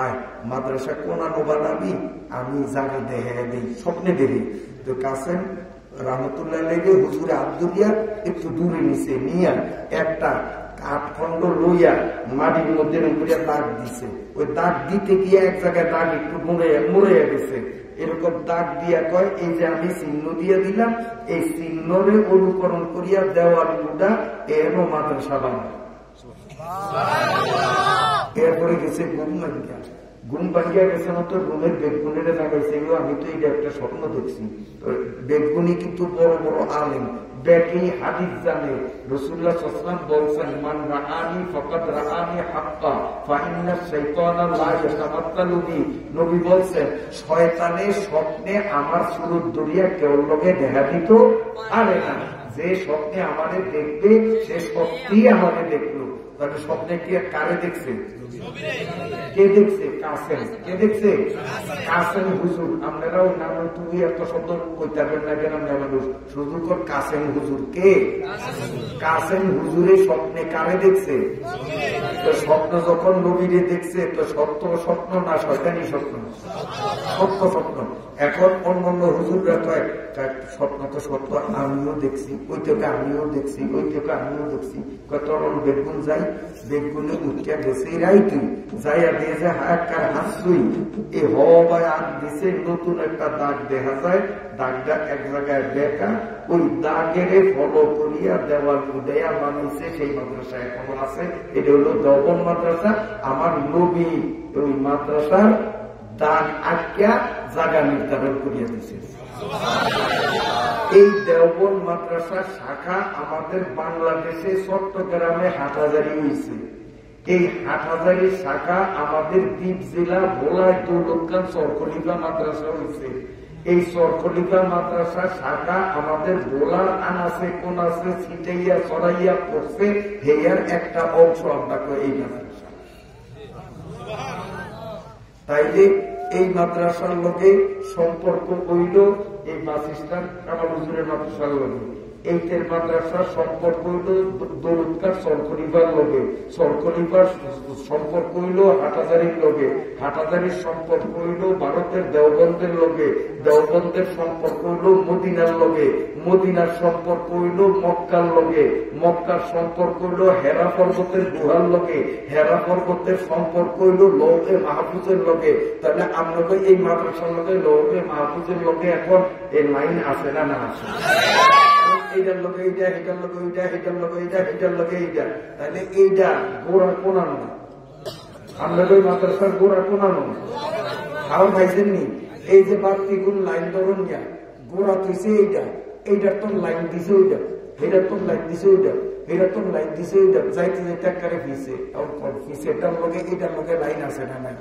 A: আয় মাদ্রাসা কোনানো বানাবি, আমি জায়গা দেখে দেই, স্বপ্নে দেখি। তো কাসেম রহমতুল্লাহ লেগে হুজুরে আব্দুলিয়া একটু দূরে নিচে নিয়ে একটা কাঠখন্ড লইয়া মাটির মধ্যে দাগ দিছে। ওই দাগ দিতে গিয়ে এক জায়গায় দাগ একটু মরে গেছে। এরকম দাগ দিয়া কয় এই যে আমি চিহ্ন দিয়ে দিলাম, এই চিহ্নরে অনুকরণ করিয়া দেওয়ার গুড়া এরও মাদ্রাসা বানায়। এরপরে গেছে গুম ভাঙ্গিয়া গেছে মতো গুমের বেগুনের লাগাইছে। আমি তো এটা একটা স্বপ্ন দেখছি। বেগুনি কিন্তু বড় বড় আলেম, ব্যাকি হাদিস জানে। রাসূলুল্লাহ সাল্লাল্লাহু আলাইহি ওয়াসাল্লাম বলেছেন মান রাআনি ফাকাদ রাআনি হাক্কা ফাইন্না শাইতানা লা ইয়াতামাত্তালু বি। নবী বলেছেন শয়তানে স্বপ্নে আমার সুরত দরিয়া কেউ লগে দেখা দিত পারে না। যে স্বপ্নে আমাদের দেখবে সে সত্যি আমাদের দেখলো। তাহলে স্বপ্নে কি কারে দেখছে? কে দেখছে? কাসেম। কে দেখছে? কাসেম হুজুর। আপনারাও নাম তুমি এত শব্দ কইতে পারবেন না কেন? মানুষ শুধু কর কাসেম হুজুর। কে? কাসেম হুজুরে স্বপ্নে কারে দেখছে? তো স্বপ্ন যখন নবীরে দেখছে তো সত্য স্বপ্ন না শয়তানি স্বপ্ন? সত্য স্বপ্ন। এখন অন্য হুজুররা কয় স্বপ্ন তো সত্য, আমিও দেখছি, ওই থেকে আমিও দেখছি, ওই থেকে আমিও দেখছি। তরল বেগুন যাই, বেগুনে উঠিয়া গেছে রাইটি যাইয়া দিয়ে যে হায়াকার হাসুই এ হবায় আগ দিছে নতুন একটা দাগ দেখা যায়। দাগটা এক জায়গায় বেকা, ওই দাগেরে ফলো করিয়া দেওয়াল উঠাইয়া বানাইছে। সেই মাদ্রাসা এখনো আছে। এটা হলো দেওবন্দ মাদ্রাসা। আমার নবী ওই মাদ্রাসার দাগ আটকা জায়গা নির্ধারণ করিয়া দিছে। এই দেওবন্দ মাদ্রাসার শাখা আমাদের বাংলাদেশে চট্টগ্রামে হাটহাজারী হয়েছে। এই হাটহাজারীর শাখা আমাদের দ্বীপ জেলা ভোলায় দৌলতখান সরখলিফা মাদ্রাসা হয়েছে। এই সরখলিফা মাদ্রাসার শাখা আমাদের ভোলার আনাসে কোন আছে ছিটাইয়া ছড়াইয়া পড়ছে। হেয়ার একটা অংশ আমরা এই মাদ্রাসা। তাইলে এই মাদ্রাসার লোকে সম্পর্ক হইল এই বাস স্ট্যান্ড কামাল হুজুরের মাদ্রাসার লোকে। এইটের মাদ্রাসার সম্পর্ক হইল দৌলতকার সরকরিবার লগে, সরকরিবার সম্পর্ক হইল হাটাজারির লগে, হাটাজারির সম্পর্ক হইল ভারতের দেওবন্দের লগে, দেওবন্দের সম্পর্ক হইল মদিনার লগে, মদিনার সম্পর্ক হইল মক্কার লগে, মক্কার সম্পর্ক হইল হেরা পর্বতের গুহার লগে, হেরা পর্বতের সম্পর্ক হইল লৌহে মাহফুজের লগে। তাহলে আপনাকে এই মাদ্রাসার লগে লৌহে মাহফুজের লগে এখন এই লাইন আছে না না আছে? এইটার লোকে এইটা, এটার লোকে এইটা, এটার লোকে এইটা, এটার লোকে এইটা। তাহলে এইটা গোড়া কোনানো, আমরা ওই মাদ্রাসার গোড়া কোনানো খাওয়া পাইছেন নি? এই যে বাড়তি কোন লাইন ধরুন গিয়া গোড়া তুইছে এইটা, এইটার তোর লাইন দিছে ওইটা, এটার তোর লাইন দিছে ওইটা, এটার তোর লাইন দিছে ওইটা, যাইতে যাইতে একারে ফিসে ফিসেটার লোকে এইটার লোকে লাইন আছে না নাই?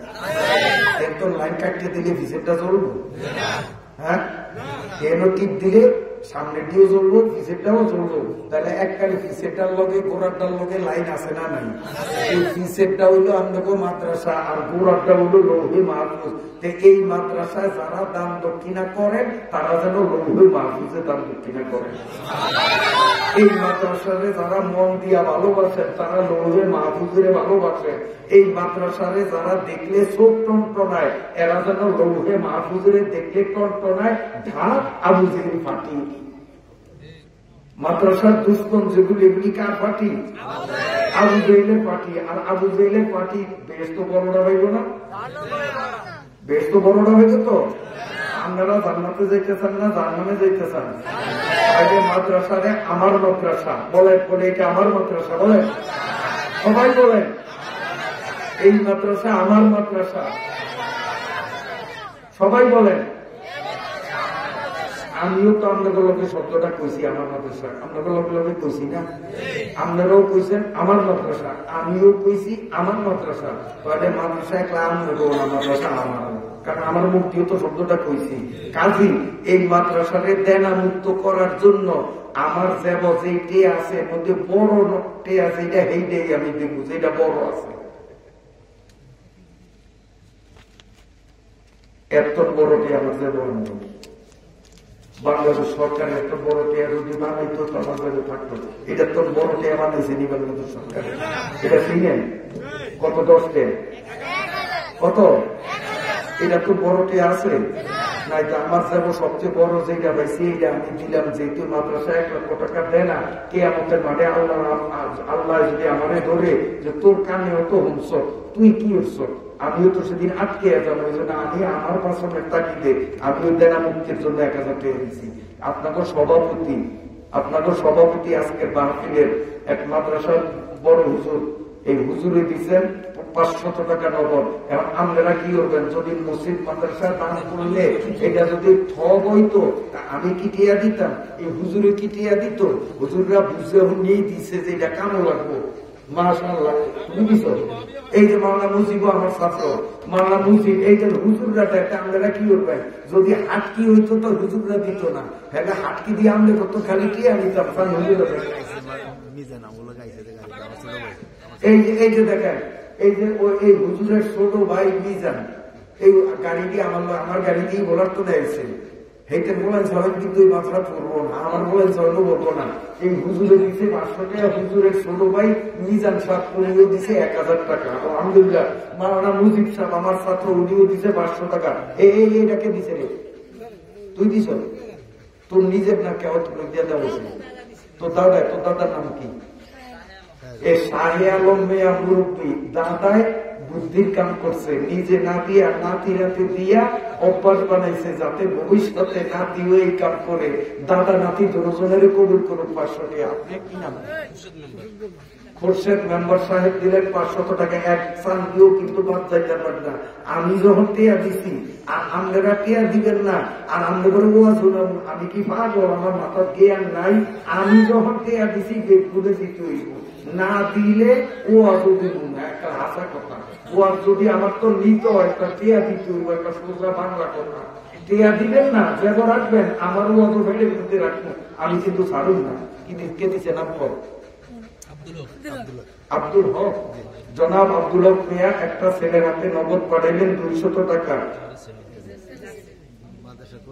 A: এর তোর লাইন কাটিয়ে দিলে ফিসেরটা চলবো? হ্যাঁ, কেন টিপ দিলে সামনে দিয়েও চলবো, পিছেরটাও চলবো। তাহলে এককালে পিছেরটার লগে গোড়ারটার লগে লাইন আছে না নাই? এই পিছেরটা হইলো আমাদের মাদ্রাসা আর গোড়ারটা হইলো লৌহে মাহফুজ। এই মাদ্রাসায় যারা দান দক্ষিণা করেন তারা যেন লৌহে মাহফুজে দান দক্ষিণা করেন। এই মাদ্রাসারে যারা মন দিয়া ভালোবাসেন তারা লৌহে মাহফুজের ভালোবাসেন। এই মাদ্রাসারে যারা দেখলে চোখ টনটনায় এরা যেন লৌহে মাহফুজের দেখলে টনটনায় ঢাক আবু জেহেল ফাটি। মাদ্রাসার দুশ্মন যেগুলি এগুলি কার পার্টি? আবু জেহেলের পার্টি। আর আবু জেহেলের পার্টি বেশ তো বড়টা হইব না? বেশ তো বড়টা হইব তো। আপনারা জান্নাতে যাইতে চান না জাহান্নামে যাইতে চান? আগে মাদ্রাসারে আমার মাদ্রাসা বলেন, বলে এটা আমার মাদ্রাসা বলেন, সবাই বলেন এই মাদ্রাসা আমার মাদ্রাসা, সবাই বলেন। আমিও তো আপনাদের লোকে শব্দটা কইছি আমার মাদ্রাসা, আপনাদের লোকে কইছি না? আপনারাও কইছেন আমার মাদ্রাসা, আমিও কইছি আমার মাদ্রাসা। তাহলে মাদ্রাসায় ক্লাম নেব না, মাদ্রাসা আমার, কারণ আমার মুক্তিও তো শব্দটা কইছি। কাজী এই মাদ্রাসাকে দেনা মুক্ত করার জন্য আমার যেব যেইটে আছে মধ্যে বড় নটে আছে, এটা এইটাই আমি দেখবো যে এটা বড় আছে। এত বড়টি আমার যেব বাংলাদেশ সরকারের একটা বড় টেয়া যদি বানাইতো তো আমার কাছে থাকতো। এটা তো বড় টেয়া বানাইছে নি বাংলাদেশ সরকার। এটা চিনেন কত? 10 টেয়া কত? এটা তো বড় টেয়া আছে নাই তো? আমার যাব সবচেয়ে বড় যেটা পাইছি এইটা আমি দিলাম। যেহেতু মাদ্রাসায় 1 লক্ষ টাকা দেয় না, কে আমাদের মাঠে আল্লাহ যদি আমারে ধরে যে তোর কানে অত হুমস, তুই কি হচ্ছ, আমিও তো সেদিন আটকে যাবো। ওই জন্য আমি আমার পাশনের তাকিদে আমি ওই দেনা মুক্তির জন্য 1000 টাকা দিচ্ছি। আপনাদের সভাপতি আজকের মাহফিলের এক মাদ্রাসার বড় হুজুর, এই হুজুরে দিচ্ছেন 500 টাকা নগদ। এখন আপনারা কি করবেন? যদি মসজিদ মাদ্রাসা দান করলে এটা যদি ঠগ হইতো আমি কি টিয়া দিতাম? এই হুজুরে কি টিয়া দিত? হুজুররা বুঝে নিয়েই দিচ্ছে যে এটা কামো লাগবো। মাশাআল্লাহ, তুমি দিছ। এই যে মাওলানা মুজিব আমার ছাত্র, মাওলানা মুজিব, এই যে হুজুররা একটা আপনারা কি করবেন? যদি হাটকি হইতো তো হুজুররা দিত না, হ্যাঁ হাটকি দিয়ে আমরা কত খালি কি আমি এই যে দেখেন, এই যে এই হুজুরের ছোট ভাই মিজান, এই গাড়িটি আমার গাড়ি দিয়ে বলার তো দেখছে হেঁটে বলেন সবাই কিন্তু এই মাত্রা পড়বো না, আমার বলেন সবাই বলবো না। এই হুজুরে দিচ্ছে 500 টাকা, হুজুরের ছোট ভাই মিজান সাহেব উনিও দিছে 1000 টাকা। আলহামদুলিল্লাহ। মাওলানা মুজিব সাহেব আমার ছাত্র, উনিও দিছে 500 টাকা। এইটাকে দিছে রে, তুই দিছ? তোর নিজের না কেউ দিয়ে দেওয়া বলছে? তোর দাদার নাম কি? এ শাহে আলম মিয়া মুরব্বী দাদায় বুদ্ধির কাম করছে, নিজে না দিয়া নাতি নাতি দিয়া অভ্যাস বানাইছে যাতে ভবিষ্যতে নাতিও এই কাম করে। দাদা নাতি দুজনের কবুল করুন 500 টাকা। আপনি কি নাম? খোরশেদ মেম্বার সাহেব দিলেন 500 টাকা। এক সান দিয়েও কিন্তু বাদ যাইতে পারেন না। আমি যখন টিয়া দিছি আর আপনারা টিয়া দিবেন না, আর আপনাদের ওয়াজ হলাম আমি কি পাগল? আমার মাথার জ্ঞান নাই? আমি যখন টিয়া দিছি বেগুনে দিতে হইব, না দিলে ও আজ দিব না। একটা হাসা কথা, ও আজ যদি আমার তো নিত একটা টিয়া দিতে হইব, একটা সোজা বাংলা কথা। টিয়া দিবেন না, যেব রাখবেন, আমারও অত ভেড়ে মধ্যে রাখবেন, আমি কিন্তু ছাড়ুন না। কিন্তু কে দিচ্ছে নাম পর? আব্দুল হক, জনাব আব্দুল হক মিয়া একটা ছেলের হাতে নগদ পাঠাইলেন 200 টাকা। মাদ্রাসার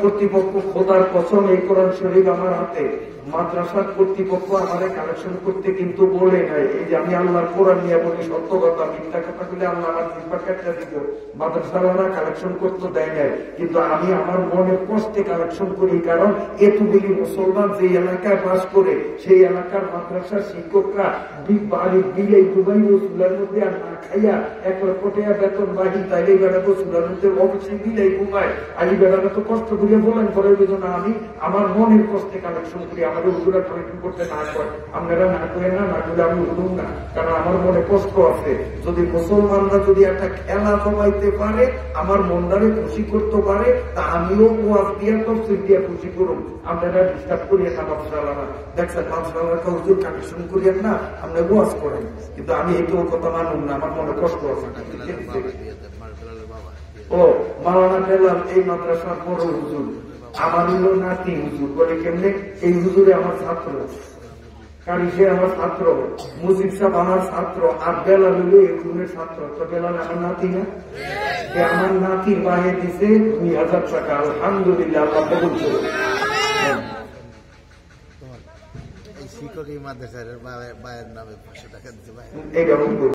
A: কর্তৃপক্ষ খোদার কসম, এই কোরআন শরীফ আমার হাতে, মাদ্রাসার কর্তৃপক্ষ আমাদের কালেকশন করতে কিন্তু বলে নাই। এই যে আমি আল্লাহর কোরআন নিয়ে বলি সত্য কথা, মিথ্যা কথা বলে আল্লাহ আমার জিব্বা কেটে দিব। মাদ্রাসাওয়ালা কালেকশন করতে দেয় নাই, কিন্তু আমি আমার মনের কষ্টে কালেকশন করি। কারণ এতগুলি মুসলমান যে এলাকায় বাস করে, সেই এলাকার মাদ্রাসার শিক্ষকরা বাড়ি বিলে দুবাই চুলার মধ্যে আর না খাইয়া 1 লক্ষ টাকা বেতন বাহি, তাইলে বেড়াবো চুলার মধ্যে অবশ্যই বিলে ঘুমায়। আমি বেড়াবে তো কষ্ট করিয়া বলেন করে জন্য আমি আমার মনের কষ্টে কালেকশন করি। আমাদের হুজুরা কালেকশন করতে না করে, আপনারা না করে না করলে আমি হুজুর না, কারণ আমার মনে কষ্ট আছে। যদি মুসলমানরা যদি একটা খেলা জমাইতে পারে, আমার মনটারে খুশি করতে পারে, তা আমিও ওয়াজ দিয়া তফসির দিয়া খুশি করুন। আপনারা ডিস্টার্ব করিয়ে না মাদ্রাসাওয়ালারা, দেখছেন মাদ্রাসাওয়ালাকে হুজুর কালেকশন করিয়েন না, আপনি ওয়াজ করেন, কিন্তু আমি এটাও কথা মানুন না, আমার মনে কষ্ট আছে। ও মাওলানা পেলাম এই মাদ্রাসার বড় হুজুর, আমার হলো নাতি হুজুর। বলে কেমনে? এই হুজুরে আমার ছাত্র, কারি সে আমার ছাত্র, মুজিব সাহেব আমার ছাত্র, আর বেলাল হলো এই রুমের ছাত্র। তো বেলাল আমার নাতি না? আমার নাতির বাহে দিছে 2000 টাকা। আলহামদুলিল্লাহ, আল্লাহ কবুল করুন।
B: শিক্ষক এই মাদ্রাসার নামে 500 টাকা দিতে পারে।
A: এইরকম